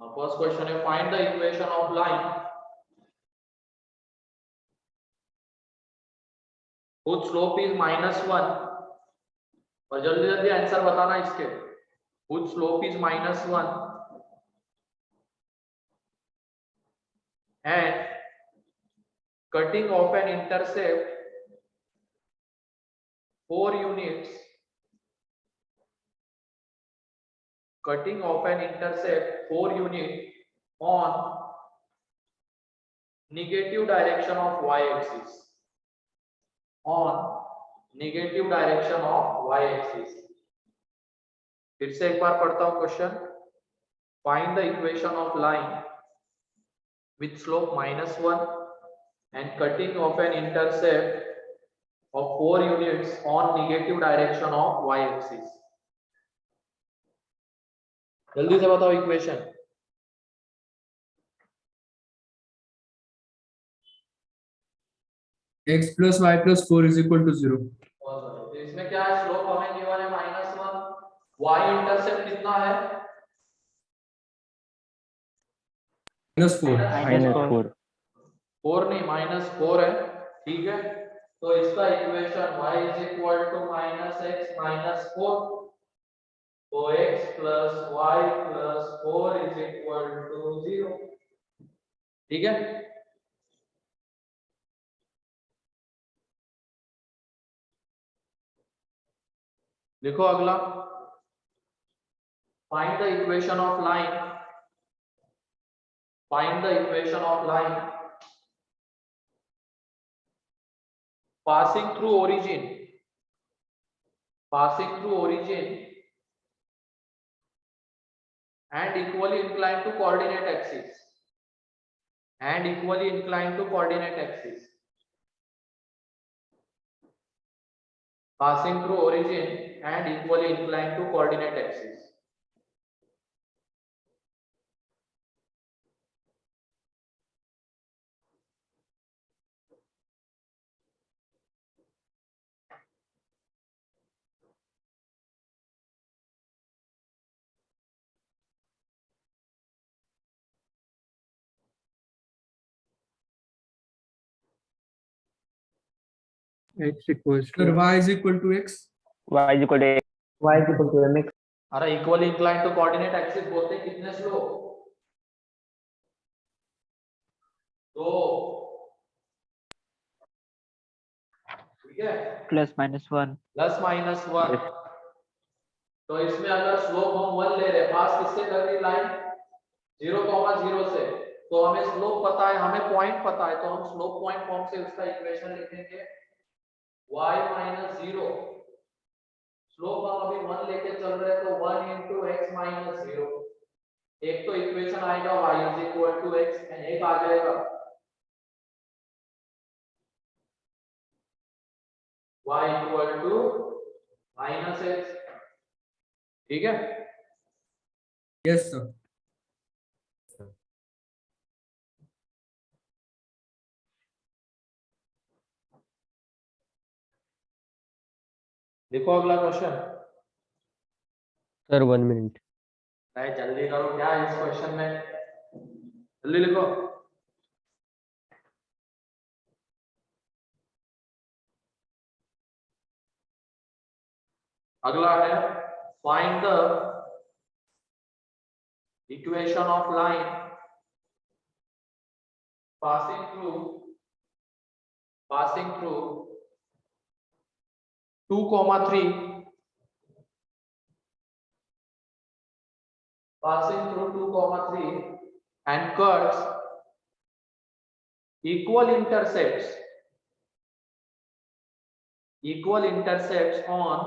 First question है find the equation of line whose slope is -1 और जल्दी जल्दी आंसर बताना इसके whose slope is -1 and cutting of an intercept 4 units, cutting of an intercept 4 unit on negative direction of y-axis, on negative direction of y-axis. फिर से एक बार पढ़ता हूं question. Find the equation of line with slope -1 and cutting of an intercept of 4 units on negative direction of y-axis. जल्दी से बताओ equation. x plus y plus 4 is equal to 0. तो इसमें क्या है, स्लोप हमें गिवन है -1, y इंटरसेप्ट कितना है -4. -4 4 नहीं -4 है. ठीक है, तो इसका equation y is equal to -x - 4. तो x plus y plus 4 is equal to 0. ठीक है, देखो अगला. Find the equation of line, find the equation of line passing through origin, passing through origin and equally inclined to coordinate axis, and equally inclined to coordinate axis, passing through origin and equally inclined to coordinate axis. x equals Sir, to y is equal to x. y is equal to mx. अरे equally incline to coordinate axis बोलते हैं कितने slope, तो ठीक है +-1 +-1. तो इसमें अगर स्लोप हम 1 ले रहे, पास किससे कर रही लाइन 0,0 से, तो हमें स्लोप पता है, हमें पॉइंट पता है, तो हम स्लोप पॉइंट फॉर्म से उसका इक्वेशन लिखेंगे y - 0. स्लोप हम अभी 1 लेके चल रहे हैं, तो 1 × x - 0. एक तो इक्वेशन आएगा y = x एंड एक आ जाएगा y = -x. ठीक है, Yes, sir. देखो अगला क्वेश्चन. Sir 1 minute. नहीं जल्दी करो, क्या है इस क्वेश्चन में, जल्दी लिखो. अगला है find the equation of line passing through 2,3, passing through 2,3 and cuts equal intercepts on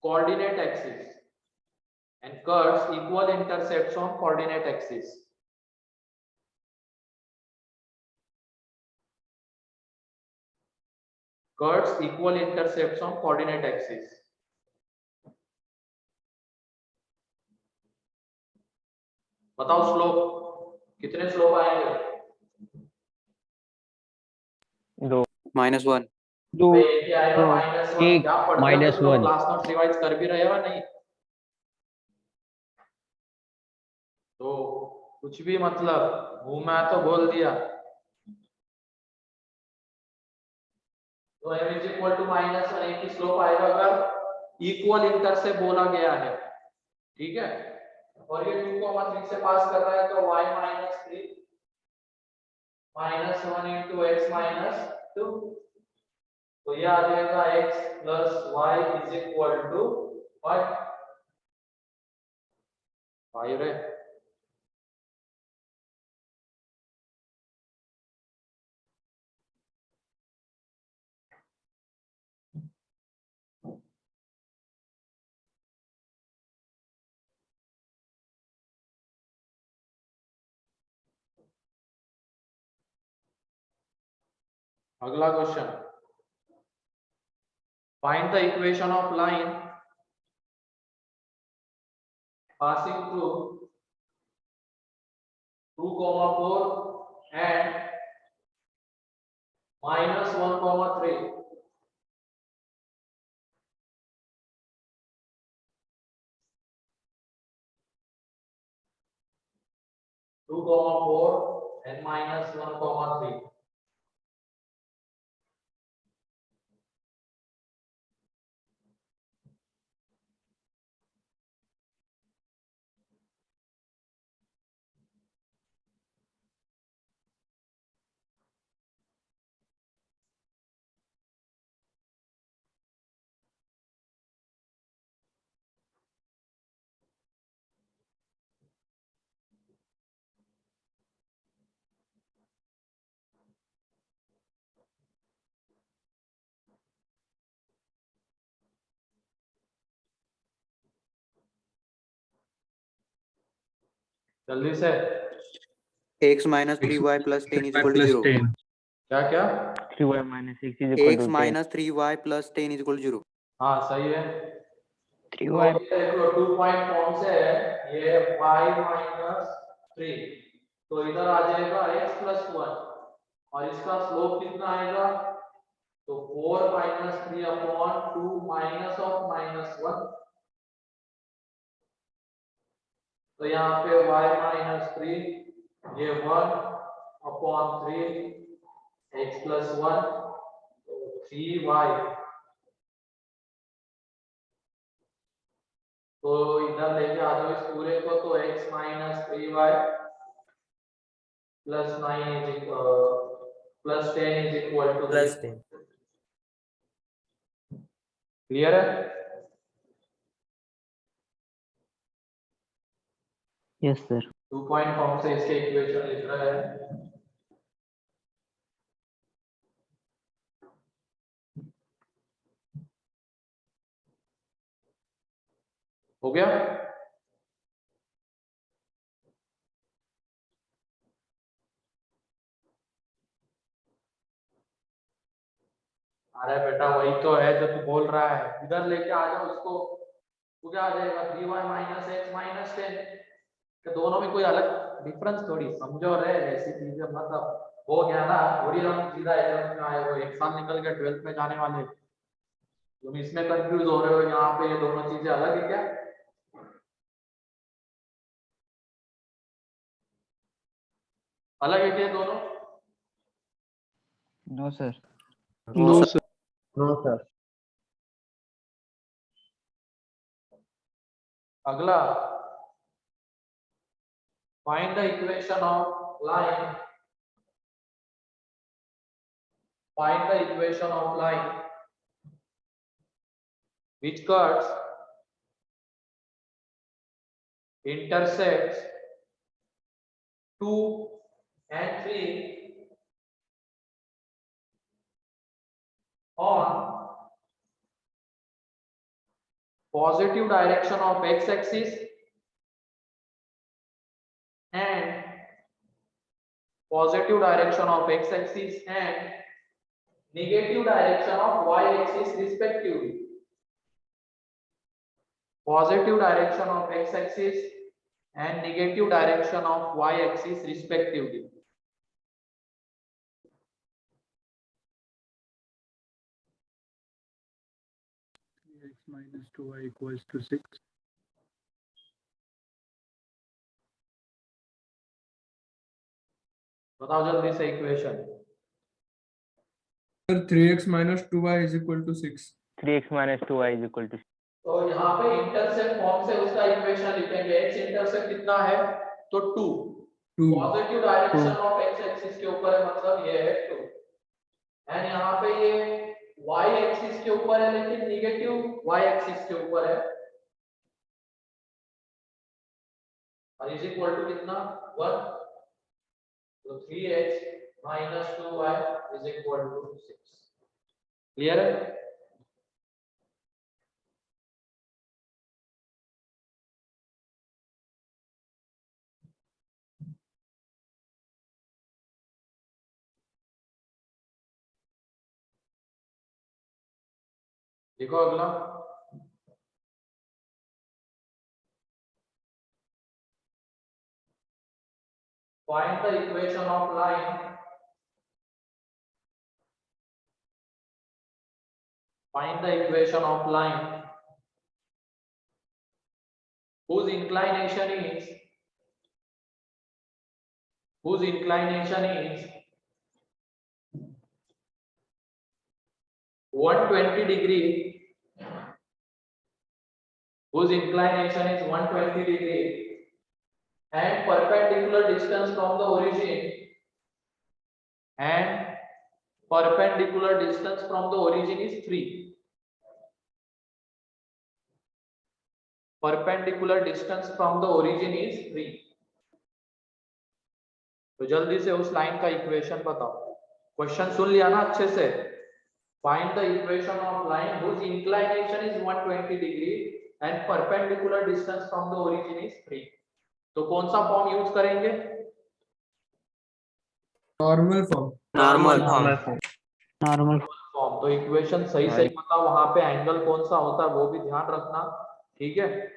coordinate axis, and cuts equal intercepts on coordinate axis. Cuts equal intercepts on coordinate axis. बताओ स्लोप कितने slope आएंगे, 2 -1 2 एक ही आएगा -1. एक क्या पढ़ते हो तुम लोग, -1 क्लास नोट रिवाइज कर भी रहे हो नहीं, तो कुछ भी मतलब घूमा तो बोल दिया। तो m इज इक्वल टू -1 की स्लोप आएगा अगर इक्वल इंटर से बोला गया है, ठीक है। और ये 2,3 से पास कर रहा है तो y -3 -1 into x -2, तो ये आ जाएगा x plus y is equal to what? 5 रे। अगला question, find the equation of line passing through 2,4 and -1,3. Two comma 4 and -1,3. जल्दी से x minus 3y plus 10 is equal to plus 0. 10. क्या क्या? 3y minus 6 is equal x to 10. minus 3y plus 10 is equal to 0. हाँ सही है। 3y तो ये देखो 2 पॉइंट कौन से है, ये 5 -3, तो इधर आ जाएगा x plus 1 और इसका स्लोप कितना आएगा, तो 4 -3 upon 2 minus of -1, तो यहाँ पे y -3 ये 1 upon 3 x plus 1 तो 3y, तो इधर लेके आ जाओ इस पूरे को, तो x -3y plus 9 is plus 10 is equal to Plus 10. 10. Clear है? yes sir. 2 पॉइंट फॉर्म से इसके इक्वेशन लिख रहे हैं। हो गया? अरे बेटा वही तो है जो तू बोल रहा है, इधर लेके आ जाओ इसको, तो क्या आ जाएगा 3y minus x minus 10, कि दोनों में कोई अलग डिफरेंस थोड़ी, समझो रे ऐसी चीजें, मतलब हो गया ना, थोड़ी हम सीधा 11th में आए हो, एक साल निकल के 12th में जाने वाले, तुम इसमें कंफ्यूज हो रहे हो, यहाँ पे ये दोनों चीजें अलग है क्या? अलग है क्या दोनों? no sir. No, sir. no sir. अगला, find the equation of line, find the equation of line which cuts intersects 2 and 3 on positive direction of x-axis and positive direction of x-axis and negative direction of y-axis respectively. Positive direction of x-axis and negative direction of y-axis respectively. X minus 2y equals to 6. बताओ जल्दी से equation. Sir, 3x minus 2y is equal to 6. 3x minus 2y is equal to तो यहाँ पे intercept form से उसका equation लिखेंगे। x intercept कितना है तो 2, 2. Positive direction of x axis के ऊपर है, मतलब ये है 2, एंड यहाँ पे ये y एक्सिस के ऊपर है लेकिन निगेटिव y एक्सिस के ऊपर है, और इज इक्वल टू कितना 1, तो 3x minus 2y is equal to 6। Clear है? देखो अगला, find the equation of line, find the equation of line whose inclination is 120 degree, whose inclination is 120 degree and perpendicular distance from the origin, and perpendicular distance from the origin is 3, perpendicular distance from the origin is 3। तो जल्दी से उस line का equation बताओ। Question सुन लिया ना अच्छे से? Find the equation of line whose inclination is 120 degree and perpendicular distance from the origin is 3। तो कौन सा फॉर्म यूज करेंगे? Normal form. Normal normal. Form. तो इक्वेशन सही सही बताओ, वहां पे एंगल कौन सा होता है वो भी ध्यान रखना, ठीक है?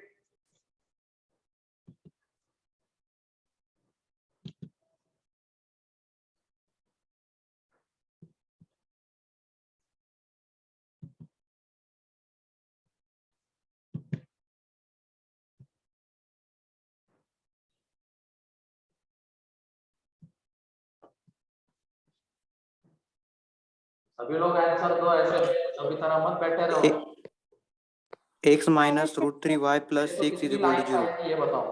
सभी लोग आंसर दो, ऐसे सभी तरह मत बैठे रहो। x minus root 3y plus 6 is equal to 0. ये बताओ,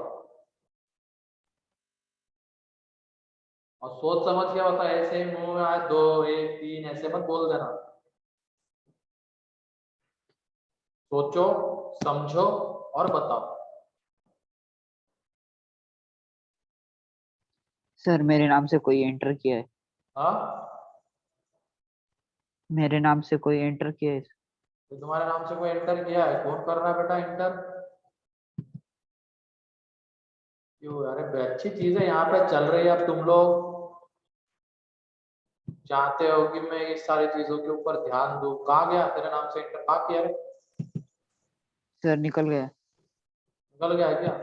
और सोच समझ के बताओ, ऐसे मुंह में आज 2 1 3 ऐसे मत बोल देना। सोचो समझो और बताओ। सर मेरे नाम से कोई एंटर किया है। हाँ, मेरे नाम से कोई एंटर किया है। तो तुम्हारे नाम से कोई एंटर किया है? कौन कर रहा है बेटा एंटर? क्यों? अरे अच्छी चीज है यहाँ पे चल रही है। अब तुम लोग चाहते हो कि मैं इस सारी चीजों के ऊपर ध्यान दूं। कहाँ गया तेरे नाम से एंटर? कहाँ किया रे? सर निकल गया। निकल गया है क्या?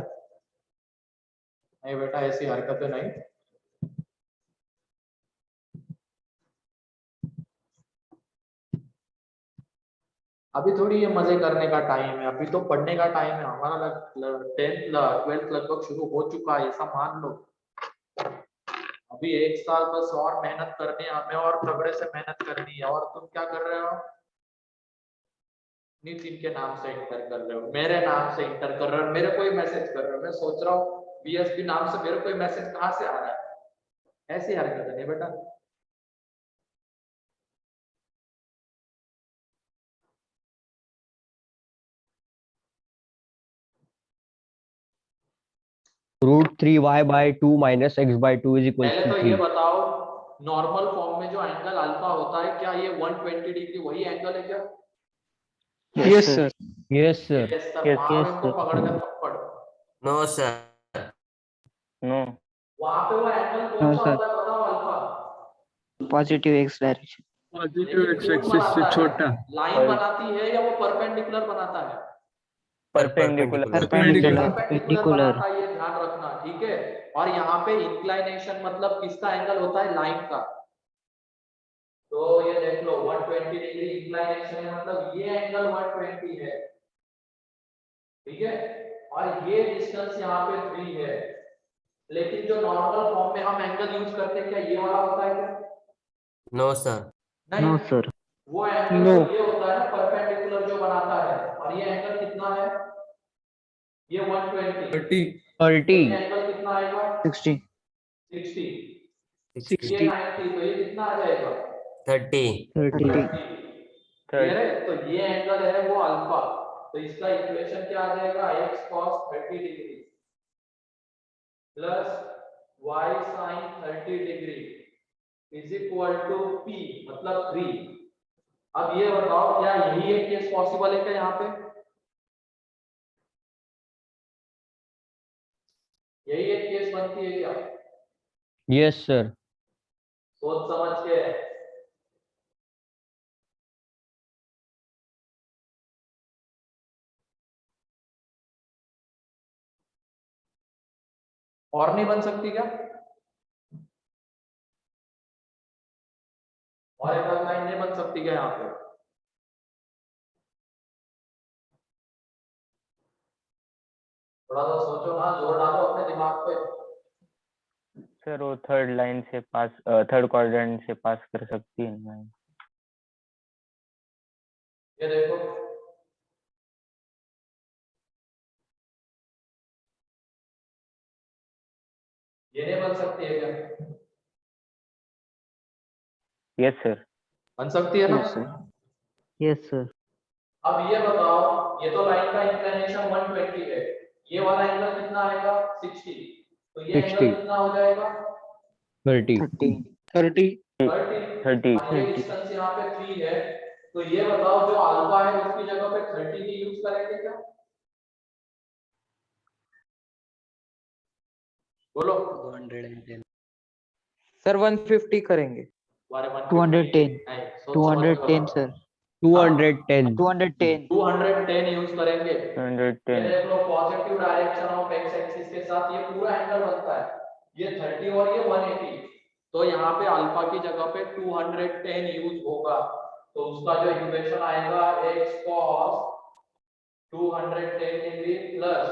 नहीं बेटा, ऐसी हरकतें नहीं। अभी थोड़ी ये मजे करने का टाइम है, अभी तो पढ़ने का टाइम है। हमारा 10th 12th लगभग शुरू हो चुका है, ऐसा मान लो। अभी 1 साल बस और मेहनत करनी है हमें, और तगड़े से मेहनत करनी है। और तुम क्या कर रहे हो? नितिन के नाम से इंटर कर रहे हो, मेरे नाम से इंटर कर रहे हो, मेरे को ही मैसेज कर रहे हो। मैं सोच रहा हूँ बीएसपी नाम से मेरे को ही मैसेज कहाँ से आ रहा है। ऐसी हरकत नहीं बेटा। Root 3y by 2 minus x by 2 is equal पहले to तो 3. ये बताओ, नॉर्मल फॉर्म में जो एंगल अल्फा होता है, क्या ये 120 डिग्री वही एंगल है क्या? Yes, sir. Yes, sir. Yes, sir। Yes, मारो yes, इनको sir. पकड़ के थप्पड़। No, sir. नो। वहां पे वो एंगल No, कौन सा sir. होता है बताओ? Alpha. Positive x direction. Positive लेकिन x कौन axis से बनाता है? छोटा. लाइन बनाती है या वो परपेंडिकुलर बनाता है? Perpendicular Perpendicular. परपेंडिकुलर बनाता है, ये ध्यान रखना, ठीक है? और यहाँ पे इंक्लाइनेशन मतलब किसका एंगल होता है? लाइन का। तो ये देख लो 120 डिग्री इंक्लाइनेशन है, मतलब ये एंगल 120 है, ठीक है? और ये डिस्टेंस यहाँ पे 3 है, लेकिन जो नॉर्मल फॉर्म में हम एंगल यूज करते हैं क्या ये वाला होता है क्या? No sir. नहीं नो सर। वो एंगल No. तो ये होता है ना परपेंडिकुलर जो बनाता है, और ये एंगल कितना है? ये 120। 30. तो 30. ये एंगल कितना आएगा? 60. 60। 60. ये 90, तो ये कितना आ जाएगा? 30। 30. 30 है। तो ये एंगल है वो अल्फा, तो इसका इक्वेशन क्या आ जाएगा? x cos 30 degree plus y sin 30 degree is equal to p मतलब 3। अब ये बताओ क्या यही एक केस पॉसिबल है क्या यहाँ पे? यही एक केस बनती है क्या? Yes, sir. सोच समझ के। और नहीं बन सकती क्या? और एक लाइन नहीं बन सकती क्या यहाँ पे? थोड़ा सा सोचो ना, जोर डालो अपने दिमाग पे। सर वो थर्ड लाइन से पास, थर्ड क्वाड्रेंट से पास कर सकती है ना। ये देखो, ये नहीं बन सकती है क्या? Yes sir. बन सकती है ना? Yes sir. Yes sir. अब ये बताओ, ये तो लाइन का इंक्लिनेशन 120 है, ये वाला एंगल कितना आएगा? 60। तो ये एंगल 60. कितना हो जाएगा? 30. 30. 30. 30। 30. और ये डिस्टेंस यहाँ पे 3 है, तो ये बताओ जो अल्फा है उसकी जगह पे 30 की यूज करेंगे क्या? बोलो। 210. सर 150 करेंगे। 210. नहीं, सोच समझ के 210 बताओ। सर। 210. 210. 210 यूज करेंगे। ये 210. देख लो, positive direction of x axis के साथ ये पूरा एंगल बनता है, ये 30 और ये 180। तो यहाँ पे अल्फा की जगह पे 210 यूज होगा, तो उसका जो इक्वेशन आएगा x cos 210 degree plus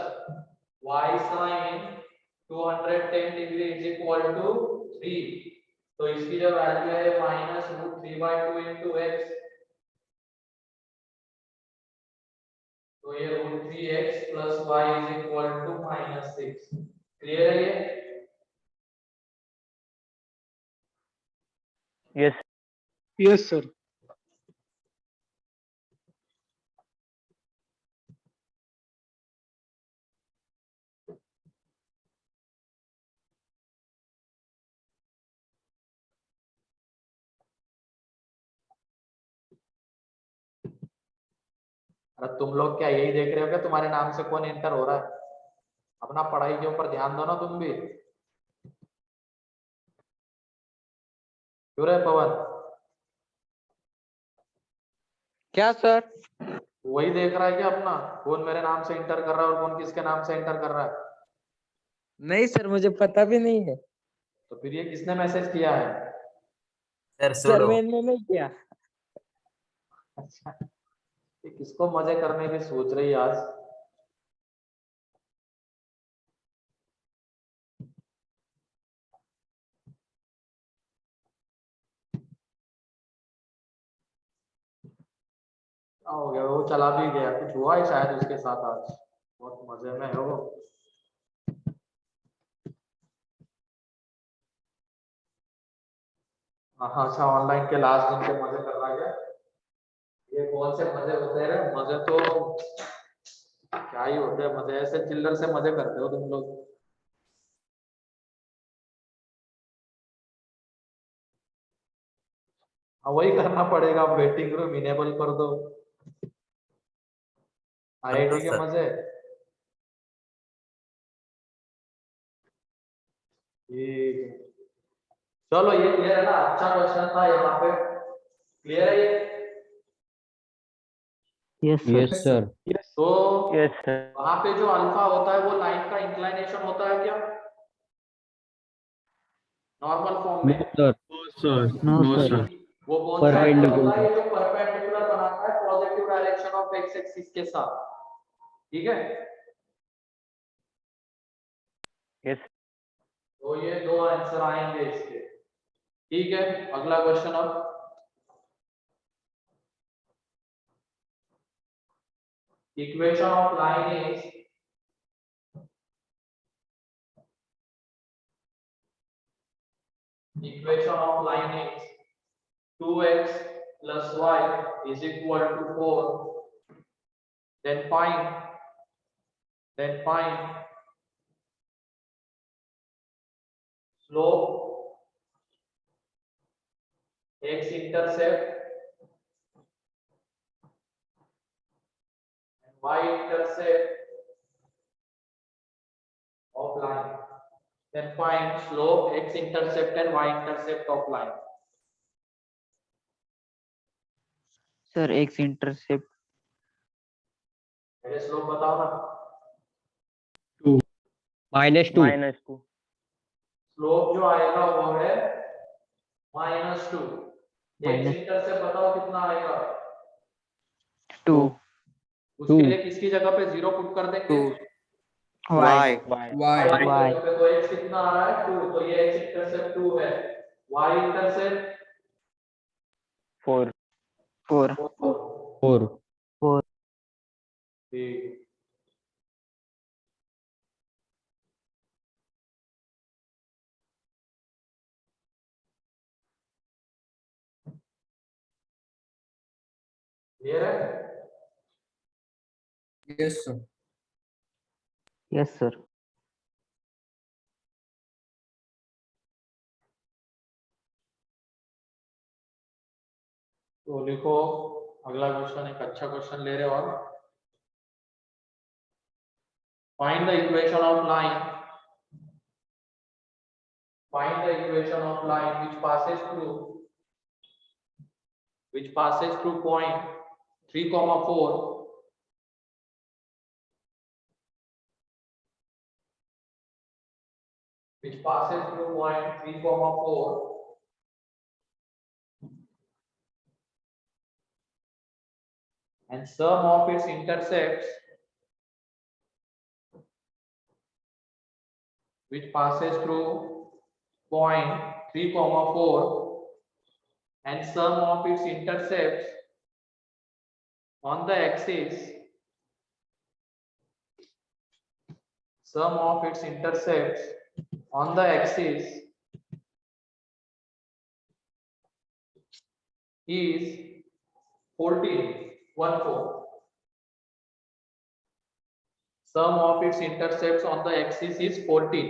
y sin 210 degree is equal to 3। तो इसकी जो वैल्यू है -√3/2 इंटू एक्स, तो ये √3x plus y is equal to -6। Clear है ये? यस। Yes, sir. अरे तुम लोग क्या यही देख रहे हो क्या तुम्हारे नाम से कौन एंटर हो रहा है? अपना पढ़ाई के ऊपर ध्यान दो ना तुम भी। क्यों रे पवन? क्या सर? वही देख रहा है क्या अपना कौन मेरे नाम से एंटर कर रहा है और कौन किसके नाम से एंटर कर रहा है? नहीं सर, मुझे पता भी नहीं है। तो फिर ये किसने मैसेज किया है? सर सर सुनो। मैंने नहीं किया। अच्छा, ये किसको मजे करने की सोच रही है आज? क्या हो गया? वो चला भी गया, कुछ हुआ है शायद उसके साथ आज, बहुत मजे में है वो। हाँ अच्छा, ऑनलाइन के लास्ट दिन के मजे कर रहा है क्या? ये कौन से मजे होते हैं? मजे तो क्या ही होते हैं, मजे ऐसे चिल्लर से मजे करते हो तुम लोग। हाँ वही करना पड़ेगा, वेटिंग रूम इनेबल कर दो। आईआईटी के सर मजे। ठीक है, चलो ये क्लियर है ना? अच्छा क्वेश्चन था यहाँ पे। क्लियर है ये? Yes Yes, sir. sir. तो यस सर। वहां पे जो अल्फा होता है वो लाइन का इंक्लिनेशन होता है क्या नॉर्मल फॉर्म No, में? sir. No, sir. No No, sir. sir. वो कौन सा एंगल होता है? Perpendicular. ये जो परपेंडिकुलर बनाता है positive direction of x axis के साथ। ठीक है? यस। तो ये दो आंसर आएंगे इसके। ठीक है, अगला क्वेश्चन अब। Equation of line is is 2x plus y is equal to 4. Then find slope, x intercept and y intercept of line. Then find slope, x intercept and y intercept of line. Sir x intercept पहले slope बताओ ना। -2 -2 slope जो आएगा वो है -2। X intercept बताओ कितना आएगा। 2 उसके लिए किसकी जगह पे 0 पुट कर देंगे। वाई y y y की Y. जगह पे तो x कितना आ रहा है 2, तो ये x इंटरसेप्ट 2 है। y इंटरसेप्ट 4 4 4 ठीक। क्लियर है। Yes, sir. यस सर तो लिखो अगला क्वेश्चन, एक अच्छा क्वेश्चन ले रहे हो और find the equation of line, find the equation of line which passes through point 3, 4, which passes through point 3, 4, and sum of its intercepts which passes through point 3, 4, and sum of its intercepts on the axis, sum of its intercepts on the axis is 14, 14. Sum of its intercepts on the axis is 14.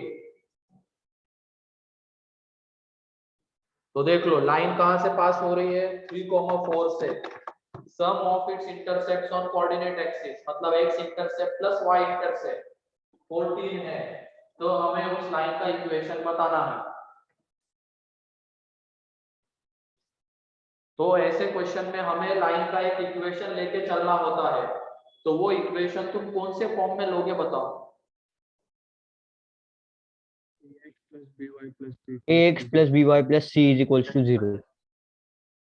तो देख लो line कहां से पास हो रही है 3, 4 से। Sum of its intercepts on coordinate axis मतलब x intercept plus y intercept 14 है, तो हमें उस लाइन का इक्वेशन बताना है। तो ऐसे क्वेश्चन में हमें लाइन का एक इक्वेशन लेके चलना होता है। तो वो इक्वेशन तुम कौन से फॉर्म में लोगे बताओ। ax plus by plus c ax plus by plus c is equals to 0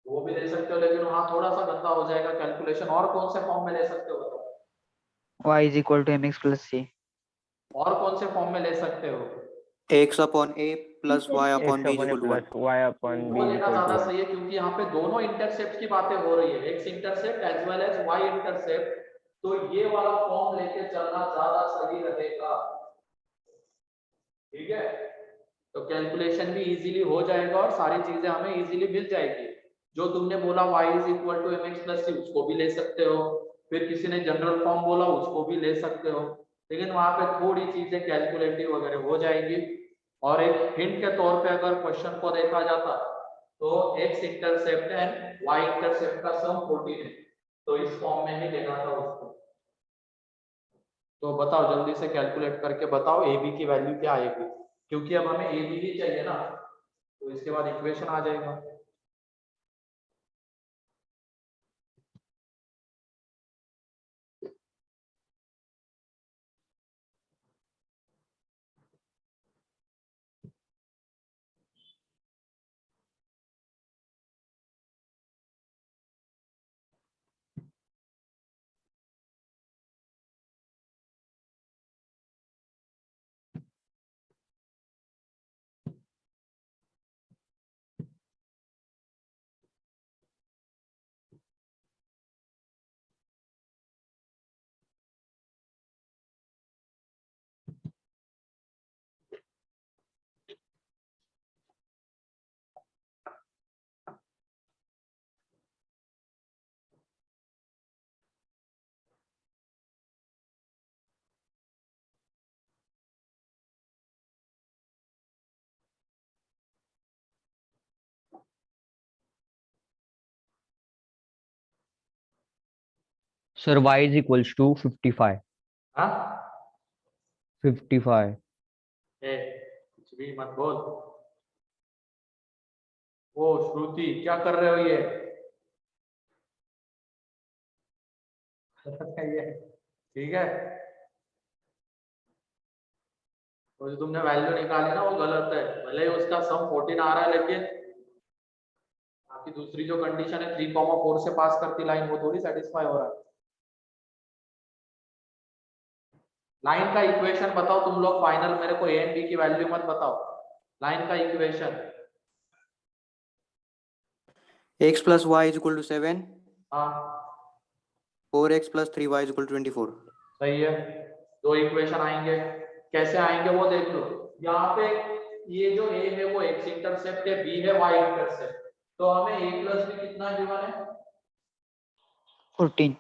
वो भी ले सकते हो, लेकिन वहां थोड़ा सा गंदा हो जाएगा कैलकुलेशन। और कौन से फॉर्म में ले सकते हो बताओ। y is equal to mx plus c और कौन से फॉर्म में ले सकते हो। x upon a plus y upon x b is upon a equal to 1 plus y upon वो b is लेना equal ज्यादा to 1 सही है, क्योंकि यहाँ पे दोनों इंटरसेप्ट की बातें हो रही है, x intercept as well as y intercept. तो ये वाला फॉर्म लेके चलना ज्यादा सही रहेगा। ठीक है, तो कैलकुलेशन भी इजीली हो जाएगा और सारी चीजें हमें इजीली मिल जाएगी। जो तुमने बोला y is equal to mx plus c, उसको भी ले सकते हो। फिर किसी ने जनरल फॉर्म बोला, उसको भी ले सकते हो। लेकिन वहां पे थोड़ी चीजें कैलकुलेटिव वगैरह हो जाएंगी। और एक हिंट के तौर पे अगर क्वेश्चन को देखा जाता तो x intercept and y intercept का सम 14 है, तो इस फॉर्म में ही लेना था उसको। तो बताओ जल्दी से कैलकुलेट करके बताओ ab की वैल्यू क्या आएगी, क्योंकि अब हमें ab ही चाहिए ना, तो इसके बाद इक्वेशन आ जाएगा। Sir, y is equals to 55. हाँ 55. कुछ भी मत बोल। ओ श्रुति क्या कर रहे हो ये? ठीक है, वो जो तुमने वैल्यू निकाली ना वो गलत है, भले ही उसका सम 14 आ रहा है लेकिन आपकी दूसरी जो कंडीशन है 3,4 से पास करती लाइन वो थोड़ी सेटिस्फाई हो रहा है। लाइन का इक्वेशन बताओ तुम लोग फाइनल, मेरे को ए एंड बी की वैल्यू मत बताओ, लाइन का equation. x plus y is equal to 7, हाँ 4x plus 3y is equal to 24. सही है, दो इक्वेशन आएंगे, कैसे आएंगे वो देख लो। यहाँ पे ये जो a है वो x इंटरसेप्ट है, b है y इंटरसेप्ट, तो हमें a प्लस b कितना गिवन है? 14.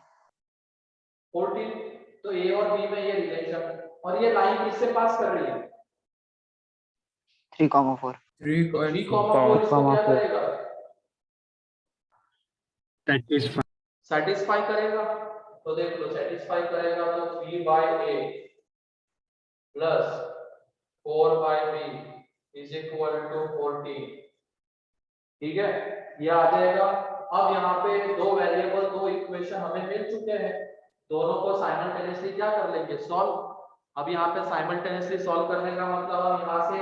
14। तो a और b में ये रिलेशन, और ये लाइन किससे पास कर रही है? 3,4. 3,4 इसको क्या करेगा? सेटिस्फाई करेगा। तो देख लो सेटिस्फाई करेगा तो 3/a plus 4/b is equal to 14। ठीक है, ये आ जाएगा। अब यहाँ पे दो वेरिएबल, दो इक्वेशन हमें मिल चुके हैं, दोनों को साइमल्टेनियसली क्या कर लेंगे? सॉल्व। अब यहाँ पे साइमल्टेनियसली सॉल्व करने का मतलब हम यहाँ से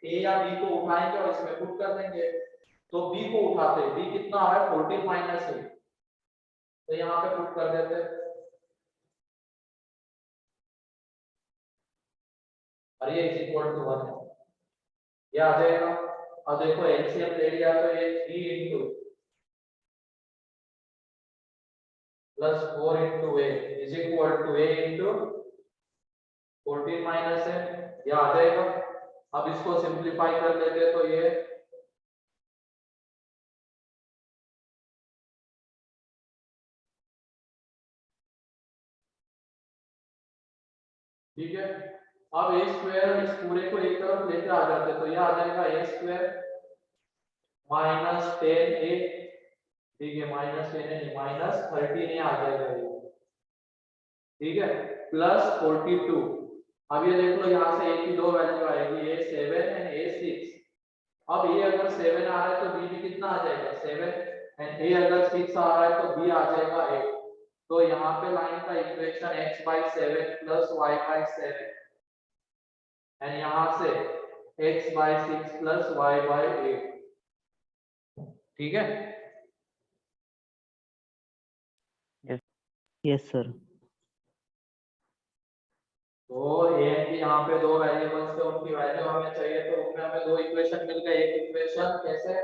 a या b को उठाएंगे और इसमें पुट कर देंगे। तो b को उठाते, b कितना आ रहा है? 14 माइनस a, तो यहाँ पे पुट कर देते, और ये इज इक्वल टू 1 है, ये आ जाएगा। अब देखो एलसीएम ले लिया तो ये 3 into plus 4 into a is equal to a into 14 minus है, ये आ जाएगा। अब इसको सिंप्लीफाई कर लेते तो ये ठीक है। अब ए स्क्वायर इस पूरे को एक तरफ लेके आ जाते तो ये आ जाएगा ए स्क्वायर माइनस 10a, ठीक है, माइनस 10 नहीं माइनस 13a आ जाएगा ये, ठीक है, प्लस 42। अब ये देख लो यहाँ से a की दो वैल्यू आएगी, a 7 एंड a 6। अब a अगर 7 आ रहा है तो b भी कितना आ जाएगा? 7, एंड a अगर 6 आ रहा है तो b आ जाएगा 8। तो यहाँ पे लाइन का equation x/7 plus y/7 and यहाँ से x/6 प्लस y/8, ठीक है। Yes, sir. तो a एंड b यहाँ पे दो वेरिएबल्स थे, उनकी वैल्यू हमें चाहिए, तो उनमें हमें दो इक्वेशन मिल गए। एक इक्वेशन कैसे,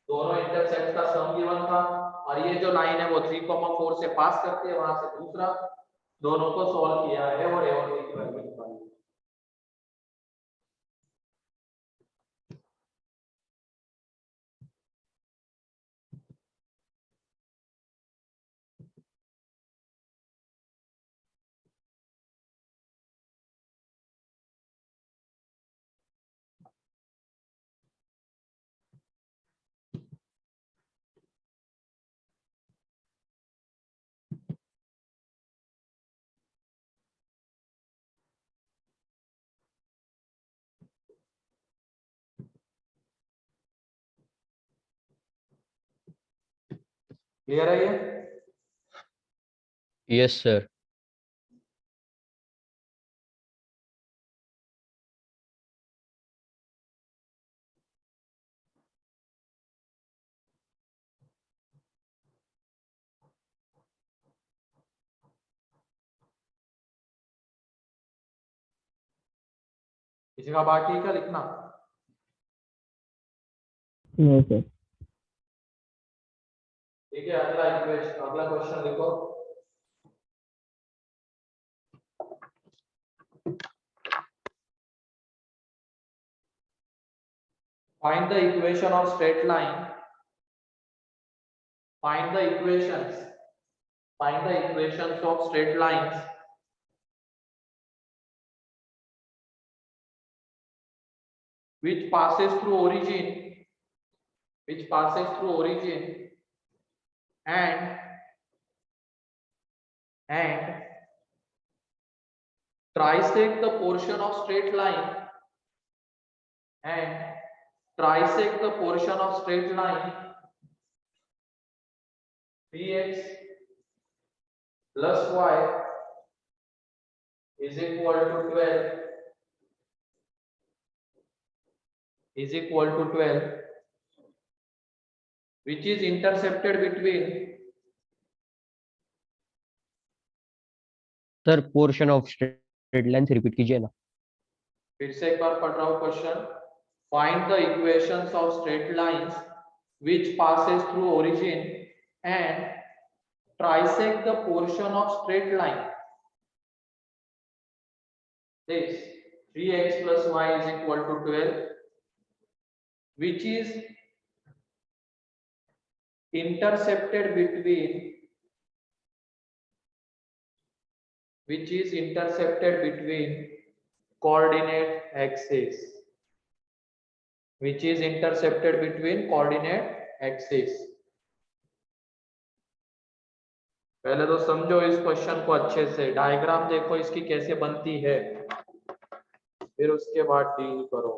दोनों इंटरसेप्ट का सम गिवन था, और ये जो लाइन है वो 3,4 से पास करती है, वहां से दूसरा, दोनों को सॉल्व किया है और a और b की वैल्यू निकाली। क्लियर है ये? Yes, sir. किसी का बाकी है क्या लिखना? No, sir. ठीक है, अगला इक्वेशन, अगला क्वेश्चन देखो। Find the equation of straight line. Find the equations. Find the equations of straight lines which passes through origin, and and trisect the portion of straight line and trisect the portion of straight line 3x plus y is equal to 12 which is intercepted between sir portion of straight line से repeat कीजिए ना. फिर से एक बार पढ़ रहा हूं question. Find the equations of straight lines which passes through origin and trisect the portion of straight line. This 3x plus y is equal to 12 which is intercepted between coordinate axes. पहले तो समझो इस question को अच्छे से, diagram देखो इसकी कैसे बनती है, फिर उसके बाद डील करो.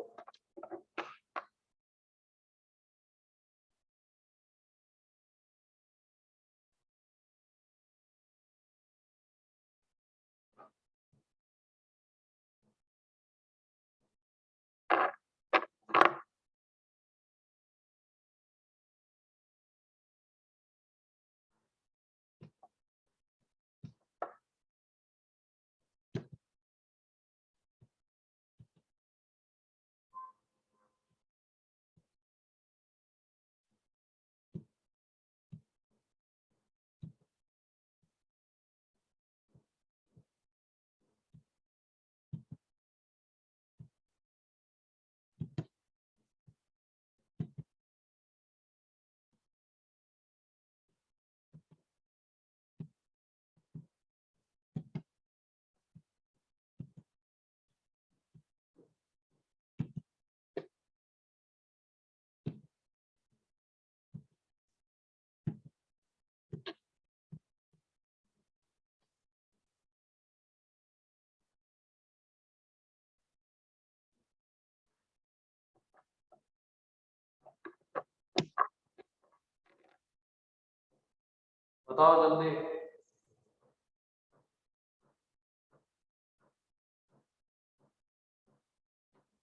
बताओ जल्दी.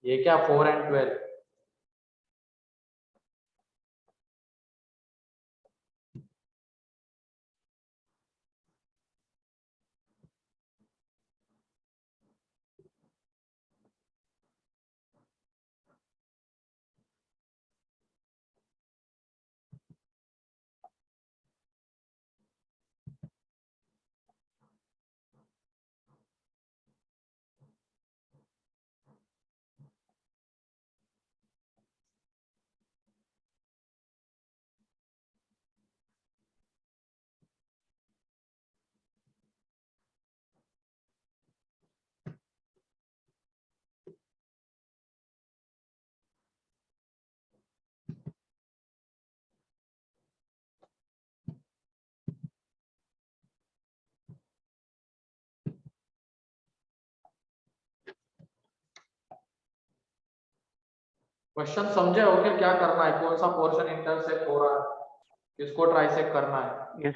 ये क्या 4 and 12? क्वेश्चन समझे हो कि क्या करना है, कौन सा पोर्शन इंटरसेक्ट हो रहा है, किसको ट्राइसेक्ट करना है.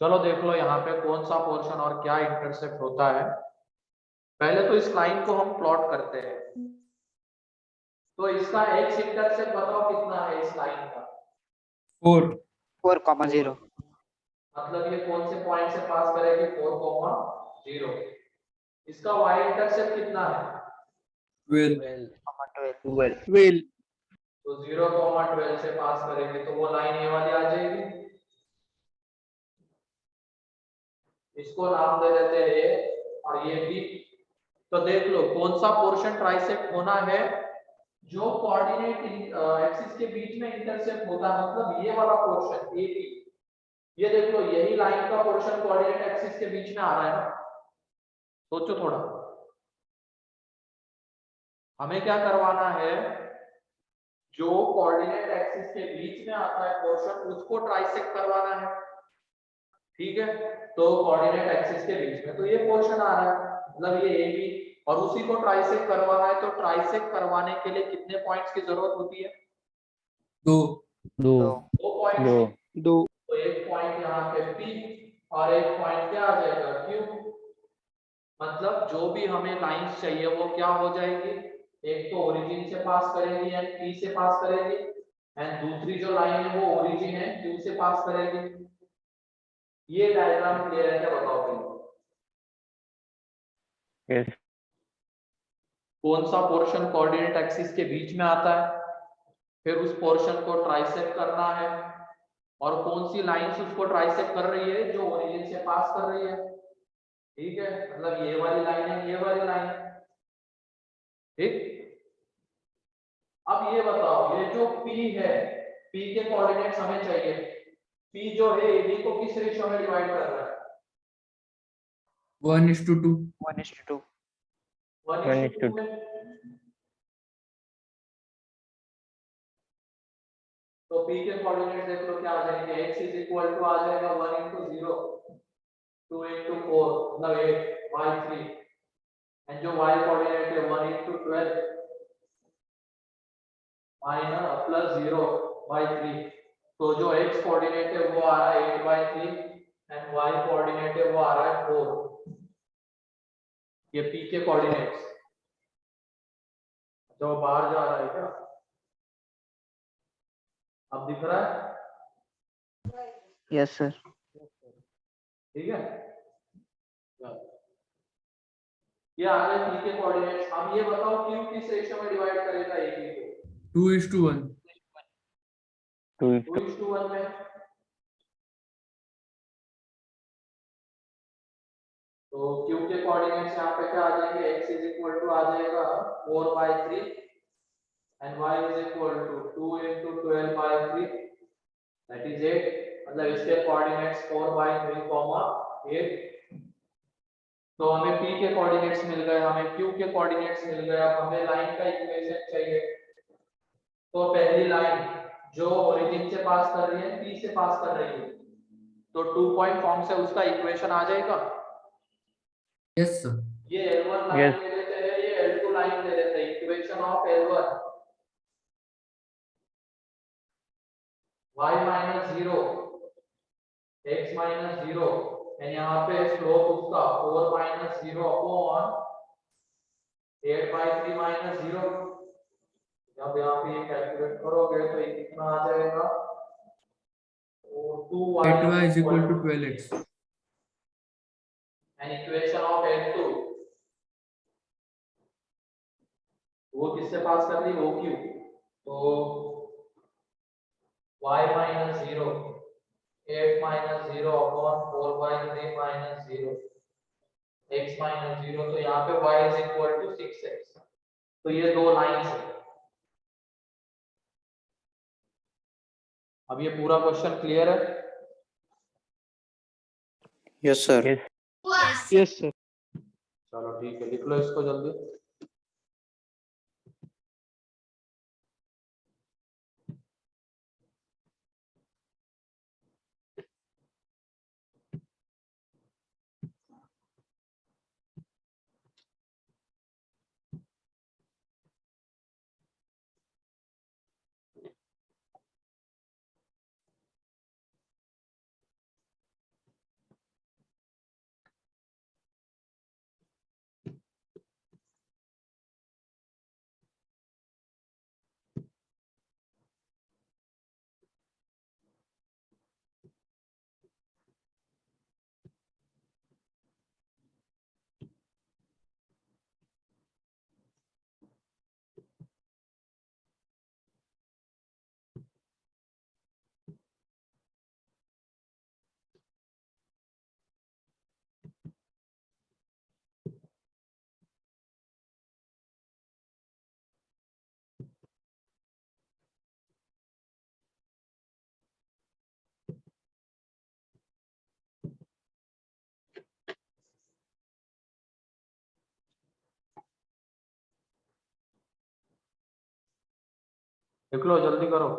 चलो देख लो यहाँ पे कौन सा पोर्शन और क्या इंटरसेक्ट होता है. पहले तो इस लाइन को हम प्लॉट करते हैं. तो इसका एक्स इंटरसेप्ट बताओ कितना है इस लाइन का. 4,0. मतलब ये कौन से पॉइंट से पास करेगी, 4,0. इसका वाई इंटरसेप्ट कितना है, 12. तो 0,12 से पास करेंगे तो वो लाइन ये वाली आ जाएगी, इसको नाम दे देते हैं ए और ये बी। तो देख लो कौन सा पोर्शन ट्राइसेक्ट होना है, जो कोऑर्डिनेट एक्सिस के बीच में इंटरसेक्ट होता है, मतलब ये वाला पोर्शन ए बी। ये देख लो यही लाइन का पोर्शन कोऑर्डिनेट एक्सिस के बीच में आ रहा है ना। सोचो थोड़ा, हमें क्या करवाना है, जो कोऑर्डिनेट एक्सिस के बीच में आता है पोर्शन उसको ट्राइसेक्ट करवाना है, ठीक है। तो कोऑर्डिनेट एक्सिस के बीच में तो ये पोर्शन आ रहा है, मतलब ये ए बी, और उसी को ट्राइसेक्ट करवाना है। तो ट्राइसेक्ट करवाने के लिए कितने पॉइंट्स की जरूरत होती है? 2 2 2 पॉइंट्स दो की। 2 तो एक पॉइंट यहाँ पे P और एक पॉइंट क्या आ जाएगा Q। मतलब जो भी हमें लाइंस चाहिए वो क्या हो जाएगी, एक तो ओरिजिन से पास करेगी एंड P से पास करेगी, एंड दूसरी जो लाइन है वो ओरिजिन है Q से पास करेगी। ये डायग्राम क्लियर है क्या, बताओ फिर। यस कौन सा पोर्शन कोऑर्डिनेट एक्सिस के बीच में आता है, फिर उस पोर्शन को ट्राइसेक्ट करना है, और कौन सी लाइंस उसको ट्राइसेक्ट कर रही है, जो ओरिजिन से पास कर रही है, ठीक है। मतलब ये वाली लाइन है, ये वाली लाइन, ठीक। अब ये बताओ, ये जो P है, P के कोऑर्डिनेट्स हमें चाहिए। P जो है AB को किस रेशियो में डिवाइड कर रहा है? 1:2 1:2 1:2 में। तो P के कोऑर्डिनेट देख लो क्या आ जाएंगे, x इज इक्वल टू आ जाएगा 1 into 0, 2 into 4 मतलब 8 by 3, एंड जो y कोऑर्डिनेट है 1 into 12 माइनस प्लस 0 by 3। तो जो x कोऑर्डिनेट है वो आ रहा है 8 by 3 एंड y कोऑर्डिनेट है वो आ रहा है 4। ये P के कोऑर्डिनेट्स, जो बाहर जा रहा है क्या, अब दिख रहा है, यस सर ठीक है। ये आ गए P के कोऑर्डिनेट्स। अब ये बताओ Q किस रेशियो में डिवाइड करेगा AB को? 2:1 2:1 में। तो Q के कोऑर्डिनेट्स यहाँ पे क्या आ जाएंगे, x इज इक्वल टू आ जाएगा 4 by 3 and y is equal to 2 into 12 by 3 that is 8। मतलब इसके कोऑर्डिनेट्स 4 by 3, 8। तो हमें P के कोऑर्डिनेट्स मिल गए, हमें Q के कोऑर्डिनेट्स मिल गए। अब हमें लाइन का इक्वेशन चाहिए। तो पहली लाइन जो ओरिजिन से पास कर रही है, P से पास कर रही है, तो 2 पॉइंट फॉर्म से उसका इक्वेशन आ जाएगा। यस सर ये L1 लाइन Yes. ले लेते हैं, ये L2 लाइन ले लेते हैं। Equation of L1 y minus 0 x minus 0 and यहाँ पे स्लोप उसका 4 minus 0 अपॉन 8 by 3 minus 0। जब यहाँ पे ये कैलकुलेट करोगे तो ये कितना आ जाएगा, 2y 8y is equal to 12x and equation of L2 वो किससे पास कर दी, OQ। तो y minus 0 8 minus 0 upon 4 by 3 minus 0 x minus 0। तो यहाँ पे y is equal to 6x। तो ये दो लाइंस है। अब ये पूरा क्वेश्चन क्लियर है? Yes sir. Yes yes sir चलो ठीक है, लिख लो इसको जल्दी। लिख लो, जल्दी करो।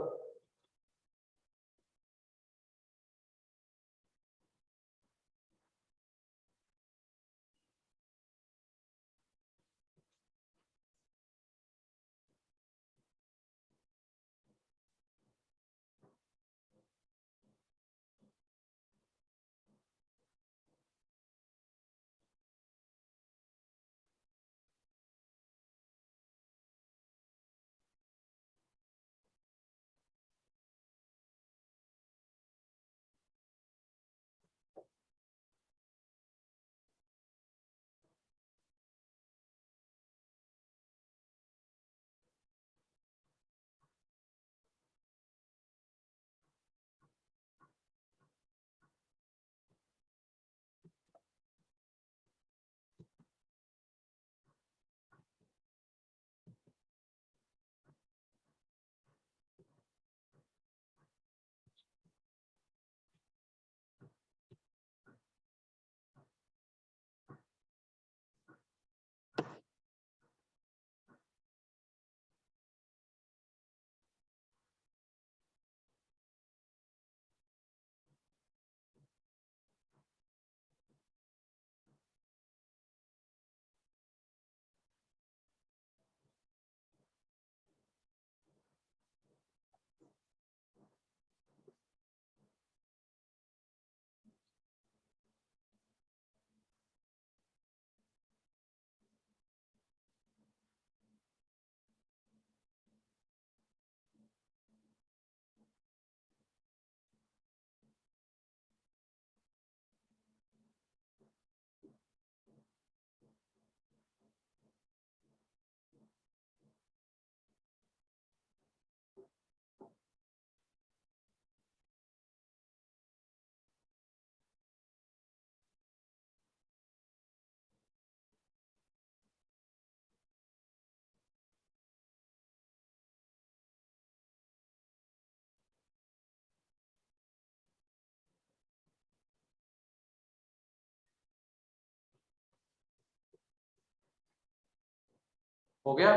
हो गया?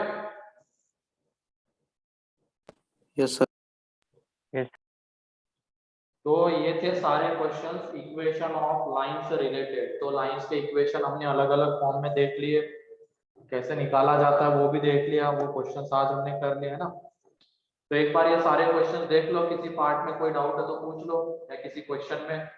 Yes sir. यस तो ये थे सारे क्वेश्चंस इक्वेशन ऑफ लाइन से रिलेटेड। तो लाइंस के इक्वेशन हमने अलग अलग फॉर्म में देख लिए, कैसे निकाला जाता है वो भी देख लिया, वो क्वेश्चंस आज हमने कर लिए है ना। तो एक बार ये सारे क्वेश्चंस देख लो, किसी पार्ट में कोई डाउट है तो पूछ लो, या किसी क्वेश्चन में।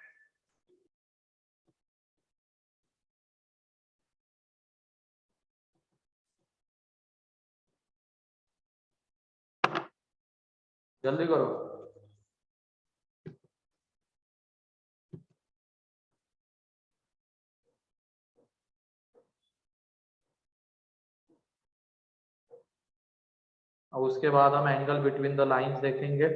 जल्दी करो। अब उसके बाद हम एंगल बिटवीन द लाइंस देखेंगे।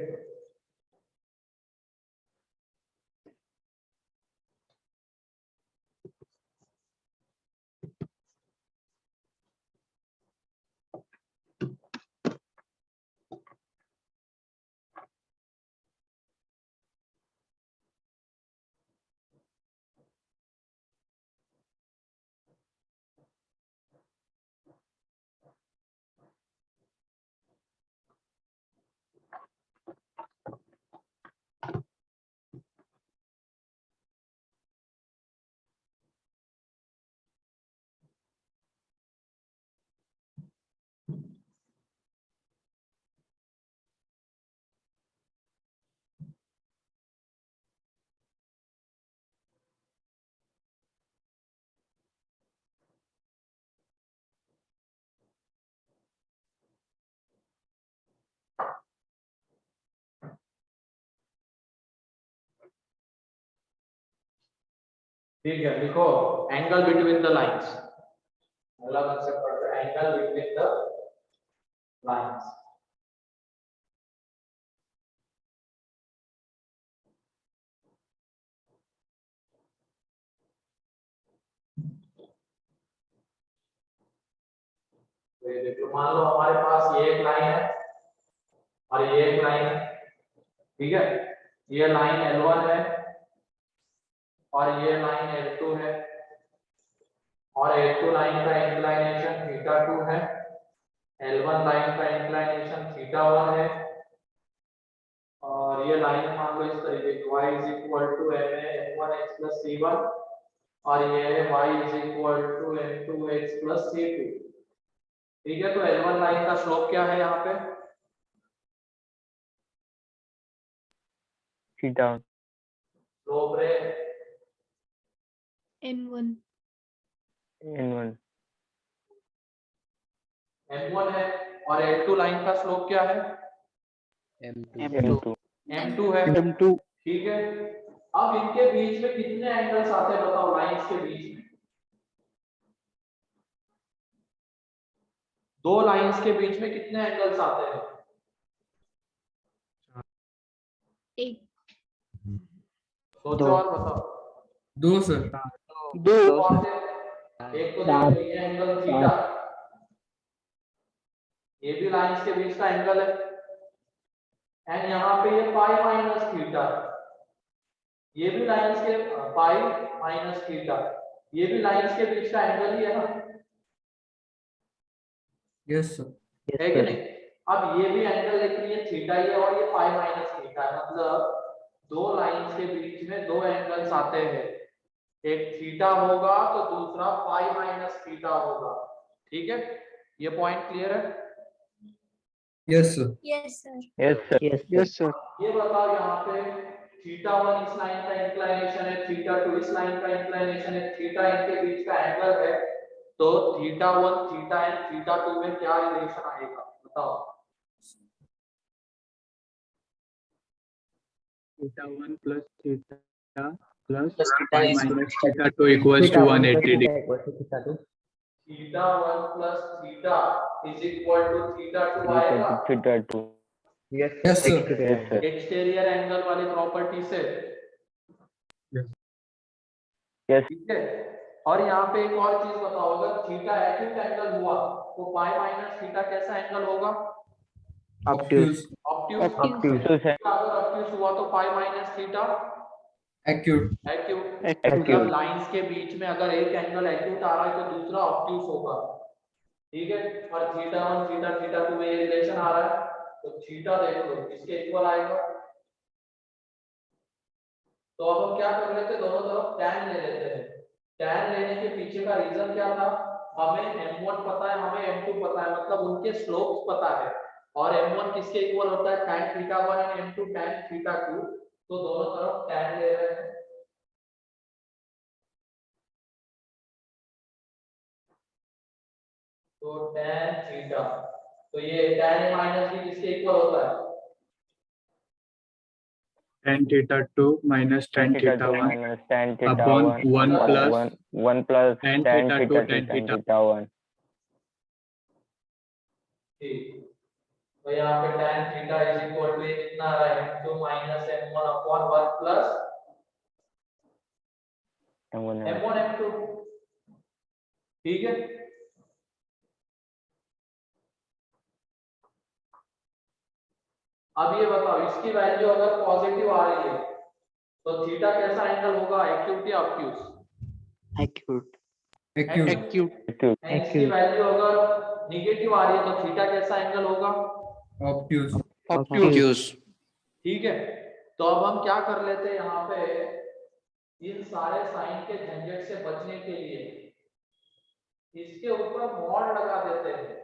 ठीक है, लिखो एंगल बिटवीन द लाइंस। अगला कंसेप्ट पढ़ते हैं, एंगल बिटवीन द लाइंस। तो ये देखो, मान लो हमारे पास ये एक लाइन है और ये एक लाइन है, ठीक है। ये लाइन L1 है और ये लाइन L2 है, और L2 लाइन का इंक्लिनेशन θ2 है, L1 लाइन का इंक्लिनेशन θ1 है, और ये लाइन मान लो इस तरीके की y is equal to m1x plus c1 और ये है y is equal to m2x plus c2। ठीक है, तो L1 लाइन का स्लोप क्या है यहाँ पे? थीटा स्लोप रे N1 n1 m1 है और L2 लाइन का स्लोप क्या है? m2 m2 है। M2 ठीक है, अब इनके बीच में कितने एंगल्स आते हैं बताओ, लाइंस के बीच में? दो लाइंस के बीच में कितने एंगल्स आते हैं? एक सोचो दो। और बताओ। 2 सर। दो कौन से? एक तो देखो ये एंगल थीटा, ये भी लाइंस के बीच का एंगल है, एंड यहाँ पे ये पाई माइनस थीटा, ये भी लाइंस के पाई माइनस थीटा, ये भी लाइंस के बीच का एंगल ही है ना, यस सर। है कि नहीं? अब ये भी एंगल, लेकिन ये थीटा ही है और ये पाई माइनस थीटा है, मतलब दो लाइंस के बीच में दो एंगल्स आते हैं, एक थीटा होगा तो दूसरा पाई माइनस थीटा होगा। ठीक है, ये पॉइंट क्लियर है? Yes sir. yes sir yes sir yes sir. ये बताओ यहाँ पे θ1 इस लाइन का इंक्लिनेशन है, θ2 इस लाइन का इंक्लिनेशन है, थीटा इनके बीच का एंगल है, तो θ1 थीटा एंड θ2 में क्या रिलेशन आएगा बताओ? θ1 plus θ plus pi minus θ2 equals to 180 degree. θ1 plus θ is equal to θ2 आएगा। थीटा2 yes sir. yes sir exterior angle वाली प्रॉपर्टी से। yes ठीक है, और यहाँ पे एक और चीज बताओ, अगर थीटा एक्यूट एंगल हुआ तो पाई माइनस थीटा कैसा एंगल होगा? ऑब्ट्यूज। ऑब्ट्यूज। obtuse है अगर ऑब्ट्यूज हुआ तो pi minus theta acute. Acute. acute मतलब लाइंस के बीच में अगर एक एंगल एक्यूट आ रहा है तो दूसरा ऑब्ट्यूज होगा। ठीक है, और θ1 θ2 में ये रिलेशन आ रहा है, तो थीटा देख लो इसके इक्वल आएगा। तो अब हम क्या कर लेते हैं, दोनों तरफ tan ले लेते हैं। tan लेने के पीछे का रीजन क्या था? हमें m1 पता है, हमें m2 पता है, मतलब उनके स्लोप्स पता है, और m1 किसके इक्वल होता है? tan θ1 एंड m2 tan θ2, तो दोनों तरफ tan ले रहे हैं। तो tan थीटा, तो ये tan a माइनस b किसके इक्वल होता है? Tan θ2 minus tan थीटा2 θ1 minus tan upon θ1 1 plus 1 plus tan tan θ2 θ2 tan tan θ1. θ1 ठीक, तो यहाँ पे tan theta is equal to कितना आ रहा है? m2 minus m1 upon 1 plus m1 m2। ठीक है, अब ये बताओ इसकी वैल्यू अगर पॉजिटिव आ रही है तो थीटा कैसा एंगल होगा, एक्यूट या ऑब्ट्यूज? Acute acute. एंड इसकी वैल्यू अगर नेगेटिव आ रही है तो थीटा कैसा एंगल होगा? ऑब्ट्यूज। ऑब्ट्यूज। ठीक है, तो अब हम क्या कर लेते हैं, यहाँ पे इन सारे साइन के झंझट से बचने के लिए इसके ऊपर मॉड लगा देते हैं।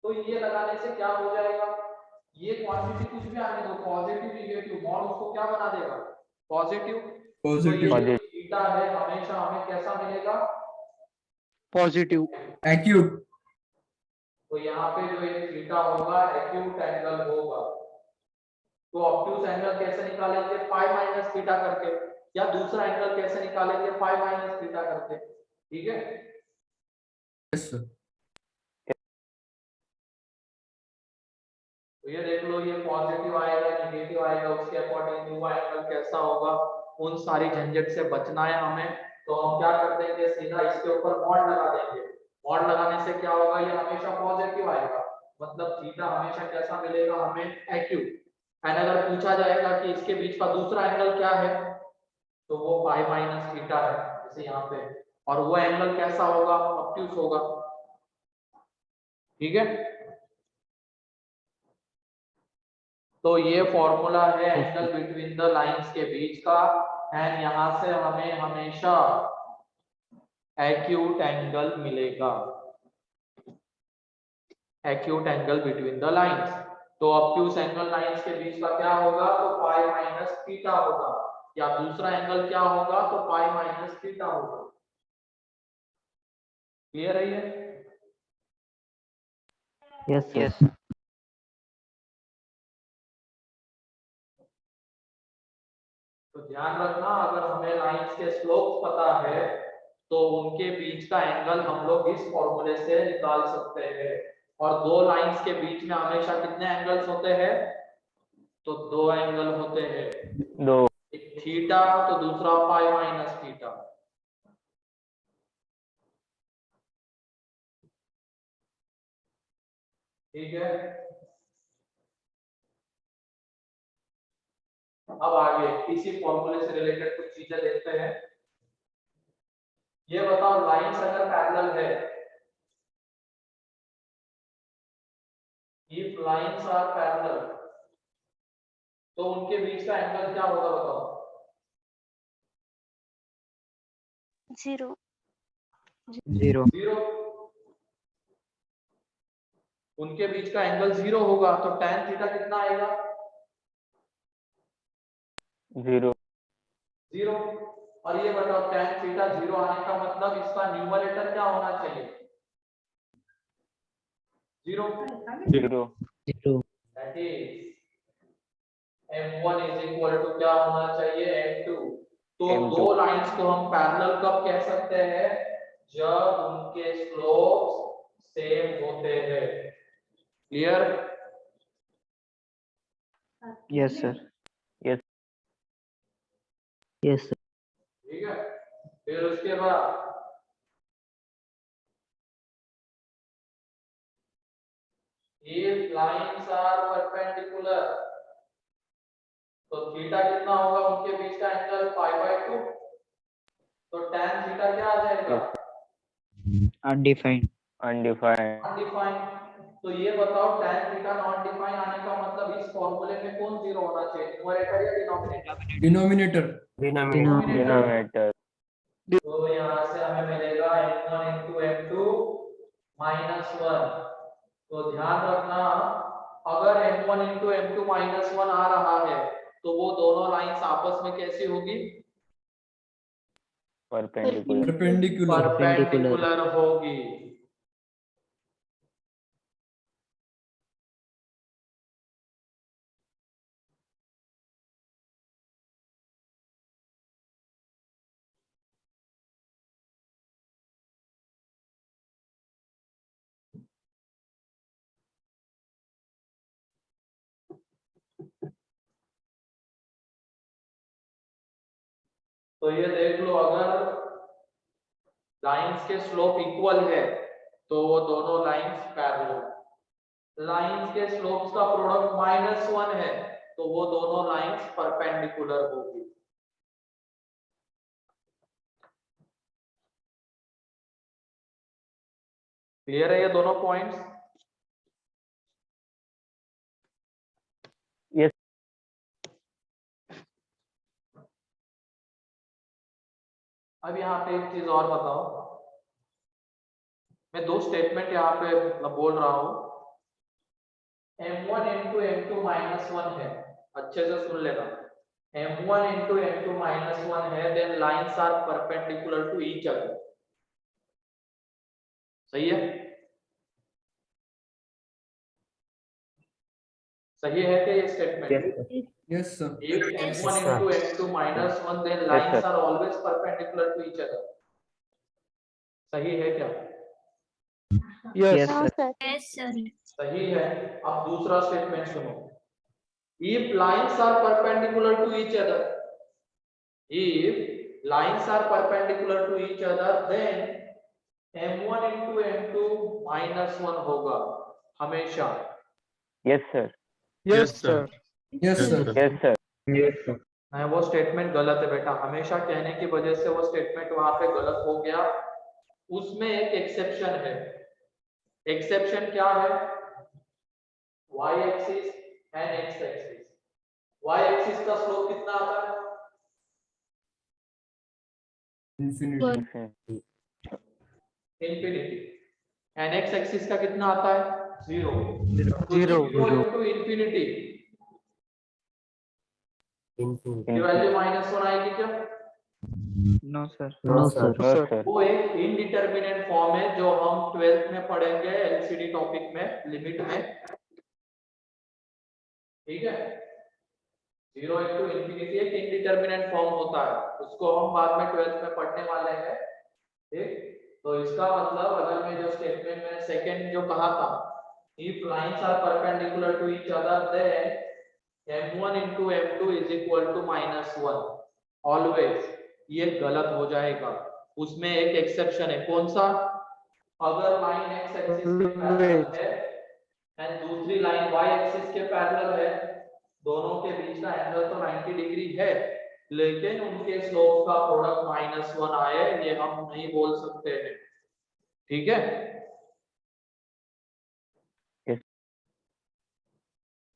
तो ये लगाने से क्या हो जाएगा, ये क्वांटिटी कुछ भी आने दो, पॉजिटिव नेगेटिव, मॉड उसको क्या बना देगा? पॉजिटिव। पॉजिटिव। तो ये थीटा है हमेशा हमें कैसा मिलेगा? पॉजिटिव। एक्यूट। तो यहाँ पे जो ये थीटा होगा एक्यूट एंगल होगा। तो ऑब्ट्यूज एंगल कैसे निकालेंगे? पाई माइनस थीटा करके, या दूसरा एंगल कैसे निकालेंगे? पाई माइनस थीटा करके। ठीक है, यस सर। तो ये देख लो, ये पॉजिटिव आएगा नेगेटिव आएगा, उसके अकॉर्डिंग न्यू एंगल कैसा होगा, उन सारी झंझट से बचना है हमें। तो हम क्या कर देंगे, सीधा इसके ऊपर मॉड लगा देंगे। मॉड लगाने से क्या होगा, ये हमेशा पॉजिटिव आएगा, मतलब थीटा हमेशा कैसा मिलेगा हमें? एक्यूट। एंड अगर पूछा जाएगा कि इसके बीच का दूसरा एंगल क्या है, तो वो पाई माइनस थीटा है जैसे यहाँ पे, और वो एंगल कैसा होगा? ऑब्ट्यूज होगा। ठीक है, तो ये फॉर्मूला है एंगल बिटवीन द लाइंस के बीच का, एंड यहाँ से हमें हमेशा एक्यूट एंगल मिलेगा, acute angle between the lines. तो ऑब्ट्यूज एंगल लाइंस के बीच का क्या होगा, तो पाई माइनस थीटा होगा, या दूसरा एंगल क्या होगा, तो पाई माइनस थीटा होगा। क्लियर है ये? Yes, Yes. तो ध्यान रखना, अगर हमें लाइंस के स्लोप पता है तो उनके बीच का एंगल हम लोग इस फॉर्मूले से निकाल सकते हैं। और दो लाइंस के बीच में हमेशा कितने एंगल्स होते हैं, तो दो एंगल होते हैं, दो। एक थीटा तो दूसरा पाई माइनस थीटा। ठीक है, अब आगे इसी फॉर्मूले से रिलेटेड कुछ चीजें देखते हैं। ये बताओ, लाइंस अगर पैरेलल है, इफ लाइंस आर पैरेलल, तो उनके बीच का एंगल क्या होगा बताओ? 0. 0. 0। उनके बीच का एंगल 0 होगा, तो tan थीटा कितना आएगा? 0। 0। और ये बताओ, tan थीटा 0 आने का मतलब इसका न्यूमरेटर क्या होना चाहिए? 0। 0। That is m1 is equal to क्या होना चाहिए, m2। तो M2। दो लाइंस को हम पैरेलल कब कह सकते हैं, जब उनके स्लोप्स सेम होते हैं। Clear? Yes, sir. Yes। yes, sir. ठीक है, फिर उसके बाद if lines are perpendicular, तो थीटा कितना होगा उनके बीच का एंगल π/2, तो tan थीटा क्या आ जाएगा? Undefined. अनडिफाइंड। अनडिफाइंड। तो ये बताओ, tan थीटा नॉन डिफाइन आने का मतलब इस फॉर्मूले में कौन जीरो होना चाहिए, न्यूमरेटर या डिनोमिनेटर? Denominator. डिनोमिनेटर। तो यहाँ से हमें मिलेगा m1 into m2 minus 1। तो ध्यान रखना, अगर m1 into m2 minus 1 आ रहा है तो वो दोनों लाइंस आपस में कैसी होगी, परपेंडिकुलर। परपेंडिकुलर होगी। तो ये देख लो, अगर लाइंस के स्लोप इक्वल है तो वो दोनों लाइंस पैरेलल। लाइंस के स्लोप्स का प्रोडक्ट -1 है तो वो दोनों लाइंस परपेंडिकुलर होगी। क्लियर है ये दोनों पॉइंट्स? यस। अब यहाँ पे एक चीज और बताओ, मैं दो स्टेटमेंट यहाँ पे मतलब बोल रहा हूँ। m1 into m2 minus 1 है, अच्छे से सुन लेना, m1 into m2 minus 1 है, then lines are perpendicular to each other। सही है? सही है क्या ये statement? Yes, sir. If m1 into m2 minus 1, then Yes, lines sir। are always perpendicular to each other। सही है क्या? Yes. No, sir. Yes, sir. सही है। अब दूसरा स्टेटमेंट सुनो, if lines are perpendicular to each other, if lines are perpendicular to each other, then m1 into m2 minus 1 होगा हमेशा। Yes sir. Yes, sir. Yes, sir. Yes sir. नहीं, वो statement गलत है बेटा, हमेशा कहने की वजह से वो स्टेटमेंट वहां पे गलत हो गया। उसमें एक एक्सेप्शन है। एक्सेप्शन क्या है? y axis and x axis, y axis का स्लोप कितना आता है? Infinity. infinity. Infinity. And x axis का कितना आता है? 0। Zero. Into infinity Infinity. की वैल्यू -1 आएगी क्या? No, sir. No, sir. No, sir. वो एक इनडिटरमिनेट फॉर्म है जो हम 12th में पढ़ेंगे एलसीडी टॉपिक में, लिमिट में। ठीक है, 0 इनटू इंफिनिटी एक इनडिटरमिनेट फॉर्म होता है, उसको हम बाद में 12th में पढ़ने वाले हैं। ठीक, तो इसका मतलब अगर मैं जो स्टेटमेंट में सेकंड जो कहा था, if lines are perpendicular to each other then m1 into m2 is equal to -1 always, ये गलत हो जाएगा। उसमें एक एक्सेप्शन है, कौन सा? अगर लाइन x एक्सिस के पैरेलल है एंड दूसरी लाइन y एक्सिस के पैरेलल है, दोनों के बीच का एंगल तो 90 डिग्री है, लेकिन उनके स्लोप का प्रोडक्ट -1 आए, ये हम नहीं बोल सकते हैं। ठीक है, Yes.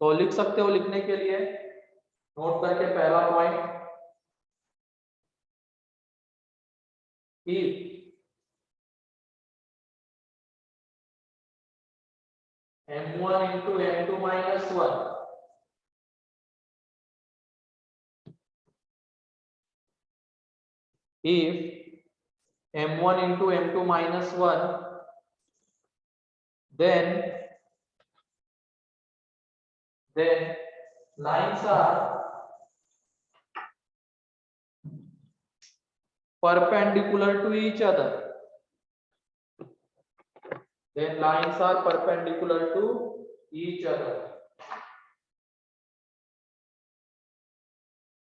तो लिख सकते हो, लिखने के लिए नोट करके पहला point, if m1 into m2 -1 if m1 into m2 -1 then lines are perpendicular to each other, then lines are perpendicular to each other,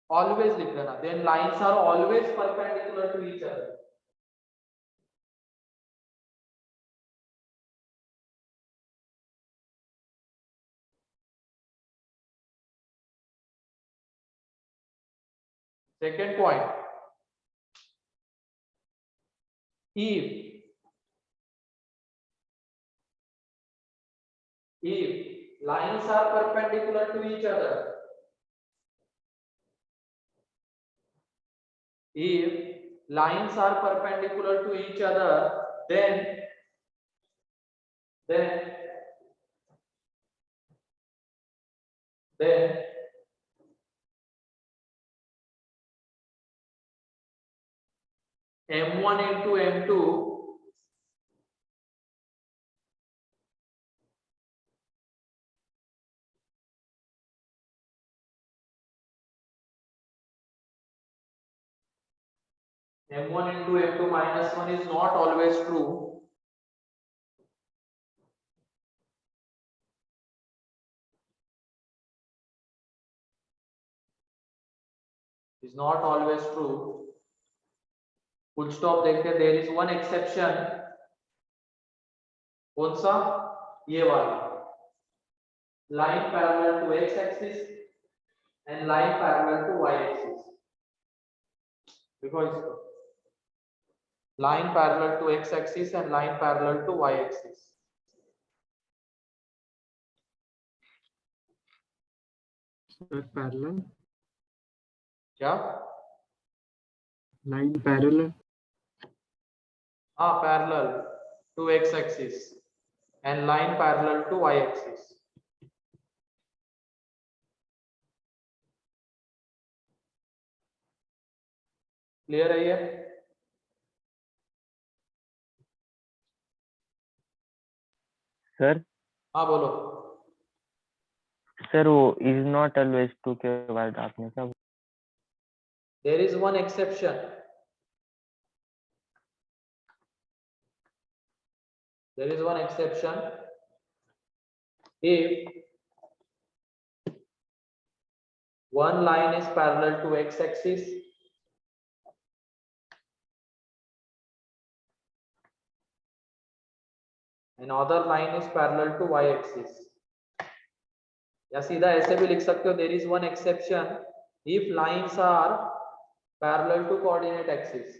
always लिख लेना, then lines are always perpendicular to each other। Second point, if lines are perpendicular to each other, if lines are perpendicular to each other, then m1 into m2 m1 into m2 -1 is not always true, is not always true, full stop देखते, there is one exception, कौन सा? ये वाला, line parallel to x axis and line parallel to y axis, देखो इसको, line parallel to x axis and line parallel to y axis, Sir, parallel, क्या? line parallel. हाँ, parallel to x axis and line parallel to y axis। Clear है ये? Sir हाँ बोलो। Sir वो is not always true के बाद आपने क्या बोला? There is one exception, there is one exception, if one line is parallel to x axis and other line is parallel to y axis, या सीधा ऐसे भी लिख सकते हो, there is one exception if lines are parallel to coordinate axis।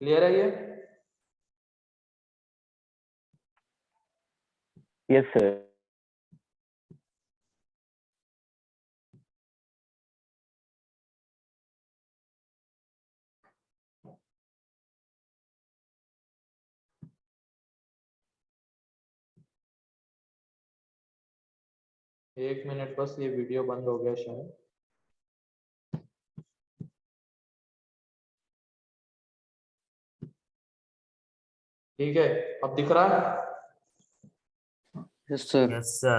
Clear है ये? Yes sir. एक मिनट बस, ये वीडियो बंद हो गया शायद। ठीक है, अब दिख रहा है? Yes, sir. Yes, sir.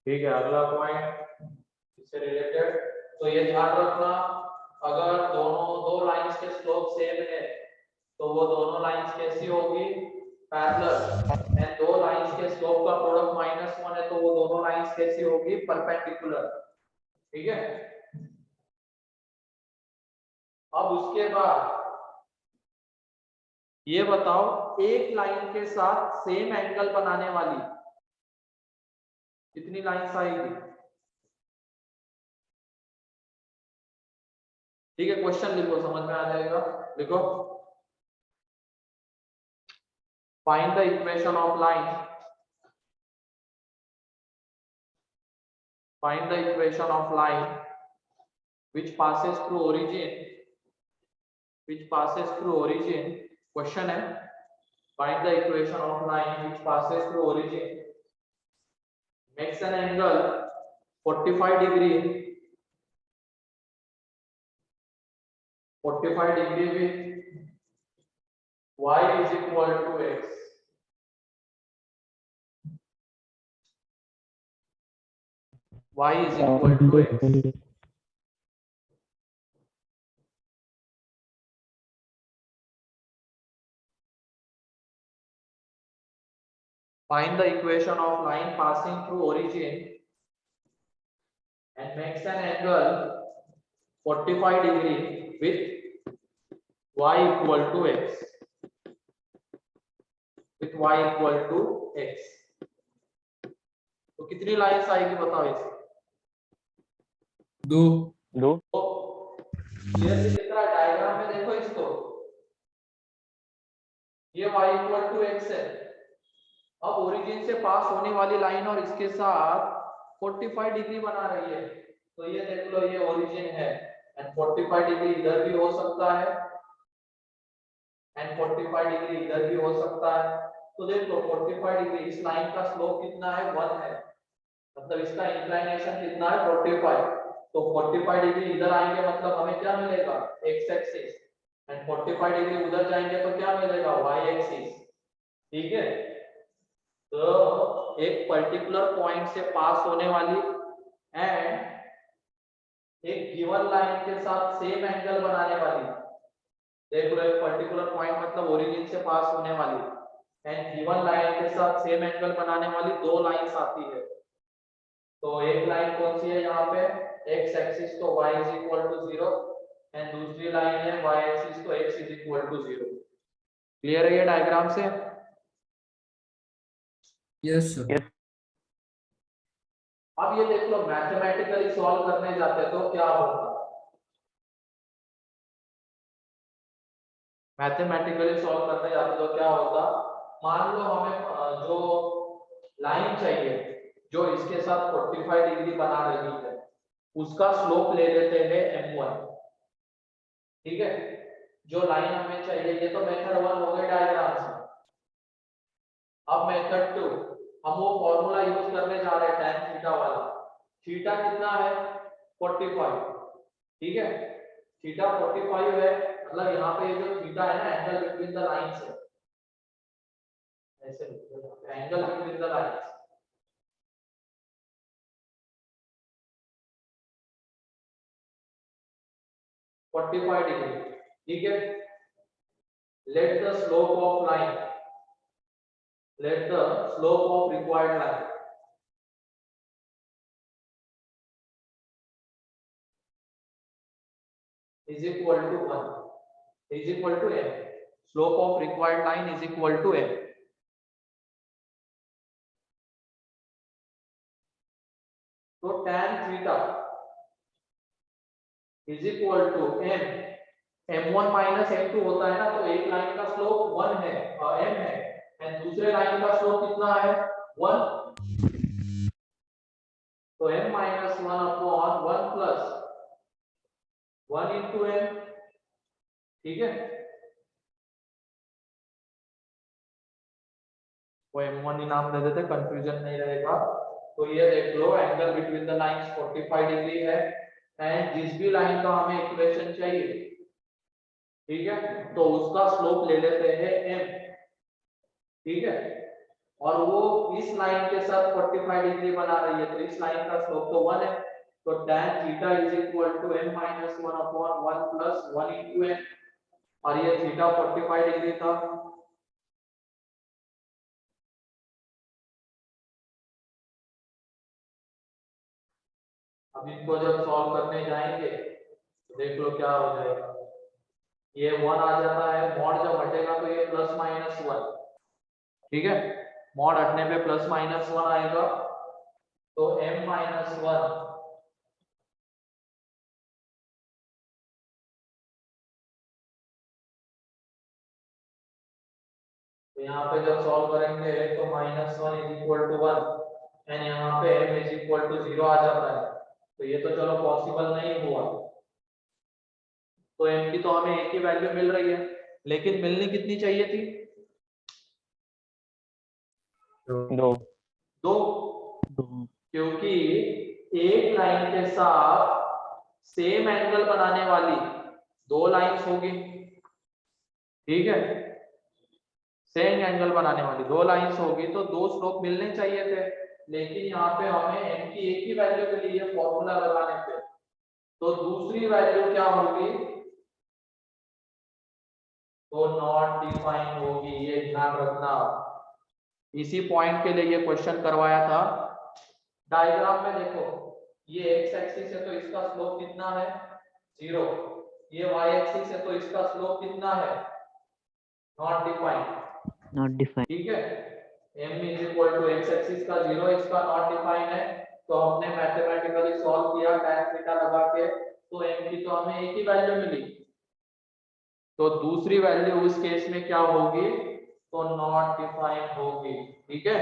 ठीक है, अगला पॉइंट इससे रिलेटेड। तो ये ध्यान रखना, अगर दोनों दो लाइंस के स्लोप सेम है तो वो दोनों लाइंस कैसी होगी? पैरेलल। एंड दो लाइंस के स्लोप का प्रोडक्ट -1 है तो वो दोनों लाइंस कैसी होगी? परपेंडिकुलर। ठीक है, अब उसके बाद ये बताओ, एक लाइन के साथ सेम एंगल बनाने वाली कितनी लाइंस आएगी? ठीक है, क्वेश्चन लिखो, समझ में आ जाएगा। लिखो, find the equation of line, find the equation of line which passes through origin, which passes through origin, question है, find the equation of line which passes through origin, makes an angle 45 degree, 45 degree with y is equal to x, y is equal to x. Find the equation of line passing through origin and makes an angle 45 degree with y equal to x, with y equal to x. तो कितनी lines आएगी बताओ इसे? दो। दो। तो clearly दिख रहा है डायग्राम में, देखो इसको, ये y इक्वल टू x है। अब ओरिजिन से पास होने वाली लाइन और इसके साथ 45 डिग्री बना रही है, तो ये देख लो, ये ओरिजिन है एंड 45 डिग्री इधर भी हो सकता है एंड 45 डिग्री इधर भी हो सकता है। तो देख लो 45 डिग्री, इस लाइन का स्लोप कितना है? 1 है, मतलब इसका इंक्लिनेशन कितना है? 45। तो 45 डिग्री इधर आएंगे मतलब हमें क्या मिलेगा? x एक्सिस, एंड 45 डिग्री उधर जाएंगे तो क्या मिलेगा? y axis. ठीक है, तो एक पर्टिकुलर पॉइंट से पास होने वाली एंड एक गिवन लाइन के साथ सेम एंगल बनाने वाली, देख लो, एक पर्टिकुलर पॉइंट मतलब ओरिजिन से पास होने वाली एंड गिवन लाइन के साथ सेम एंगल बनाने वाली दो लाइंस आती है। तो एक लाइन कौन सी है यहाँ पे? x एक्सिस तो y is equal to 0 and दूसरी लाइन है y एक्सिस तो x is equal to 0। Clear है ये डायग्राम से? Yes sir. यस। अब ये देख लो, मैथमेटिकली सॉल्व करने जाते तो क्या होगा? मैथमेटिकली सॉल्व करने जाते तो क्या होगा? मान लो हमें जो लाइन चाहिए जो इसके साथ 45 डिग्री बना रही है, उसका स्लोप ले लेते हैं m1। ठीक है, जो लाइन हमें चाहिए, ये तो मेथड 1 हो गई डायग्राम से। अब मेथड 2, हम वो फॉर्मूला यूज करने जा रहे हैं tan थीटा वाला। थीटा कितना है? 45। ठीक है, थीटा 45 है, मतलब यहाँ पे ये जो थीटा है ना, एंगल बिटवीन द लाइंस है, ऐसे angle between the lines. $45 degree. ठीक है, let the slope of line, let the slope of required line is equal to 1, is equal to m, slope of required line is equal to m। तो tan theta is equal to m m1 minus m2 होता है ना, तो एक line का slope 1 है m है, and दूसरे लाइन का स्लोप कितना है 1, तो m minus 1 upon 1 plus 1 into m, ठीक है। वो m1 ही नाम दे देते, कंफ्यूजन नहीं रहेगा। तो ये देख लो angle between the lines 45 degree है, एंड जिस भी लाइन का हमें इक्वेशन चाहिए, ठीक है, तो उसका स्लोप ले लेते हैं m, ठीक है, और वो इस लाइन के साथ 45 डिग्री बना रही है, तो इस लाइन का स्लोप तो 1 है, तो tan theta is equal to m minus 1 upon 1 plus 1 into m, और ये थीटा 45 डिग्री था। अब इनको जब सॉल्व करने जाएंगे तो देख लो क्या हो जाएगा, ये 1 आ जाता है, मॉड जब हटेगा तो ये प्लस माइनस 1, ठीक है, मॉड हटने पे प्लस माइनस 1 आएगा, तो m माइनस 1 तो यहाँ पे जब सॉल्व करेंगे तो minus 1 is equal to 1, and यहाँ पे m इज इक्वल टू 0 आ जाता है, तो ये तो चलो पॉसिबल नहीं हुआ, तो m की तो हमें एक ही वैल्यू मिल रही है, लेकिन मिलनी कितनी चाहिए थी, 2। क्योंकि एक लाइन के साथ सेम एंगल बनाने वाली दो लाइंस होगी, ठीक है, सेम एंगल बनाने वाली दो लाइंस होगी, तो दो स्लोप मिलने चाहिए थे, लेकिन यहाँ पे हमें m की एक ही वैल्यू मिली है फॉर्मूला लगाने पे, तो दूसरी वैल्यू क्या होगी, तो नॉट डिफाइन होगी, ये ध्यान रखना। इसी पॉइंट के लिए ये क्वेश्चन करवाया था। डायग्राम में देखो, ये x एक्सिस है तो इसका स्लोप कितना है 0, ये y एक्सिस है तो इसका स्लोप कितना है नॉट डिफाइंड, ठीक है, m is equal to x axis का 0, इसका नॉट डिफाइंड है, तो हमने मैथमेटिकली सॉल्व किया tan थीटा लगा के, तो m की तो हमें एक ही वैल्यू मिली, तो दूसरी वैल्यू उस केस में क्या होगी, तो नॉट डिफाइंड होगी, ठीक है।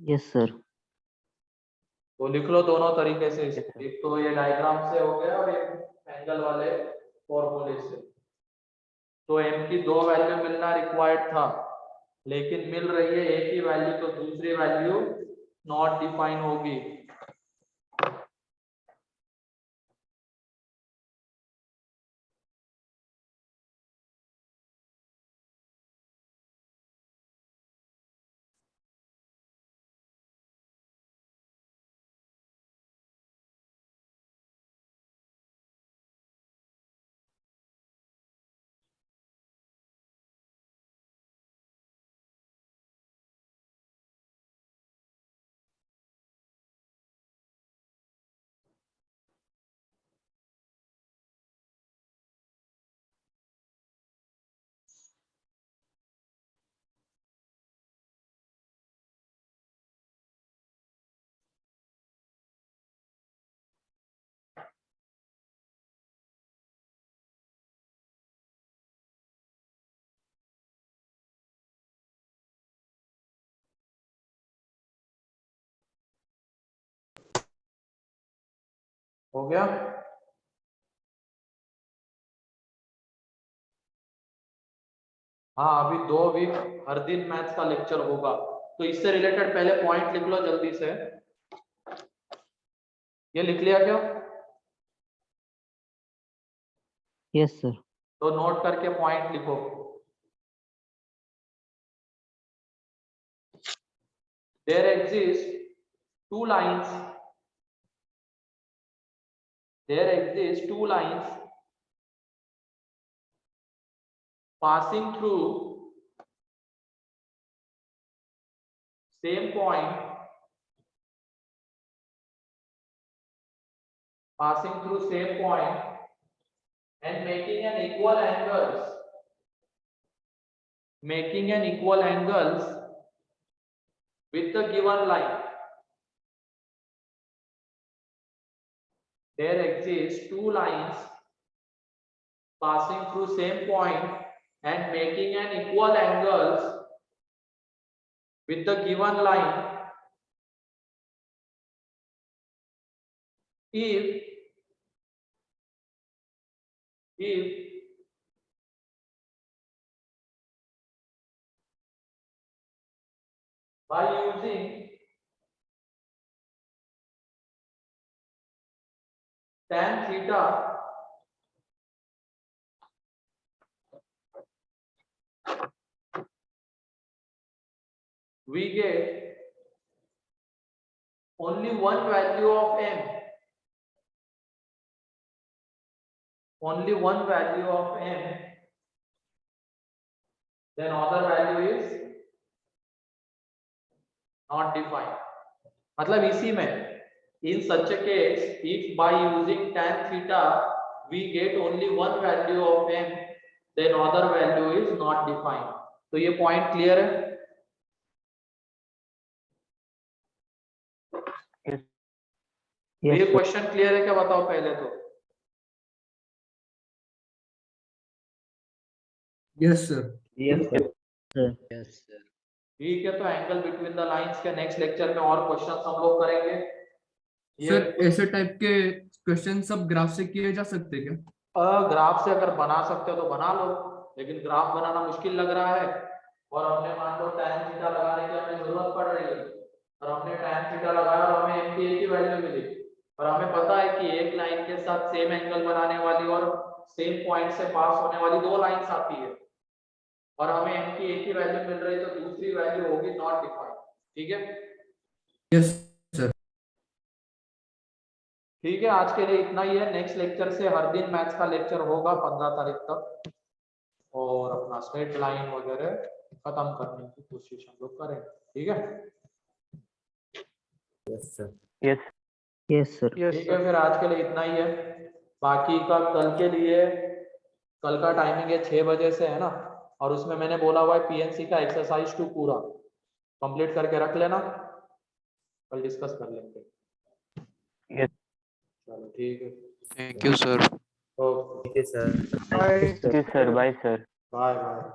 Yes sir. तो लिख लो दोनों तरीके से, एक तो ये डायग्राम से हो गया और एक एंगल वाले फॉर्मूले से। तो m की दो वैल्यू मिलना रिक्वायर्ड था, लेकिन मिल रही है एक ही वैल्यू, तो दूसरी वैल्यू नॉट डिफाइन होगी। हो गया। हाँ, अभी 2 वीक हर दिन मैथ्स का लेक्चर होगा, तो इससे रिलेटेड पहले पॉइंट लिख लो जल्दी से। ये लिख लिया क्या? Yes sir. तो नोट करके पॉइंट लिखो। There exist two lines. There exist two lines passing through same point, passing through same point and making an equal angles, making an equal angles with the given line. there exist two lines passing through same point and making an equal angles with the given line if by using tan theta we get only one value of m, only one value of m, then other value is not defined. मतलब इसी में in such a case if by using tan theta we get only one value of m, then other value is not defined. तो ये point clear है? ये question clear है क्या बताओ पहले तो? Yes, sir. ठीक है, तो एंगल बिटवीन द लाइंस के नेक्स्ट लेक्चर में और क्वेश्चंस हम लोग करेंगे। सर ऐसे टाइप के क्वेश्चन सब ग्राफ से किए जा सकते हैं क्या? ग्राफ से अगर बना सकते हो तो बना लो, लेकिन ग्राफ बनाना मुश्किल लग रहा है और हमने मान लो tan थीटा लगाने की हमें जरूरत पड़ रही है और हमने tan थीटा लगाया और हमें m की एक ही वैल्यू मिली और हमें पता है कि एक लाइन के साथ सेम एंगल बनाने वाली और सेम पॉइंट से पास होने वाली दो लाइंस आती है और हमें m की एक ही वैल्यू मिल रही है, तो दूसरी वैल्यू होगी नॉट डिफाइंड। ठीक है? Yes sir. ठीक है, आज के लिए इतना ही है। नेक्स्ट लेक्चर से हर दिन मैथ्स का लेक्चर होगा 15 तारीख तक और अपना स्ट्रेट लाइन वगैरह खत्म करने की कोशिश हम लोग करेंगे। ठीक है? Yes sir. यस सर ठीक है, फिर आज के लिए इतना ही है। बाकी का कल के लिए, कल का टाइमिंग है 6 बजे से, है ना, और उसमें मैंने बोला हुआ है पीएनसी का एक्सरसाइज 2 पूरा कंप्लीट करके रख लेना, कल डिस्कस कर लेंगे। यस चलो ठीक है, थैंक यू सर। ओके, ठीक है sir. Sir bye sir. Bye bye.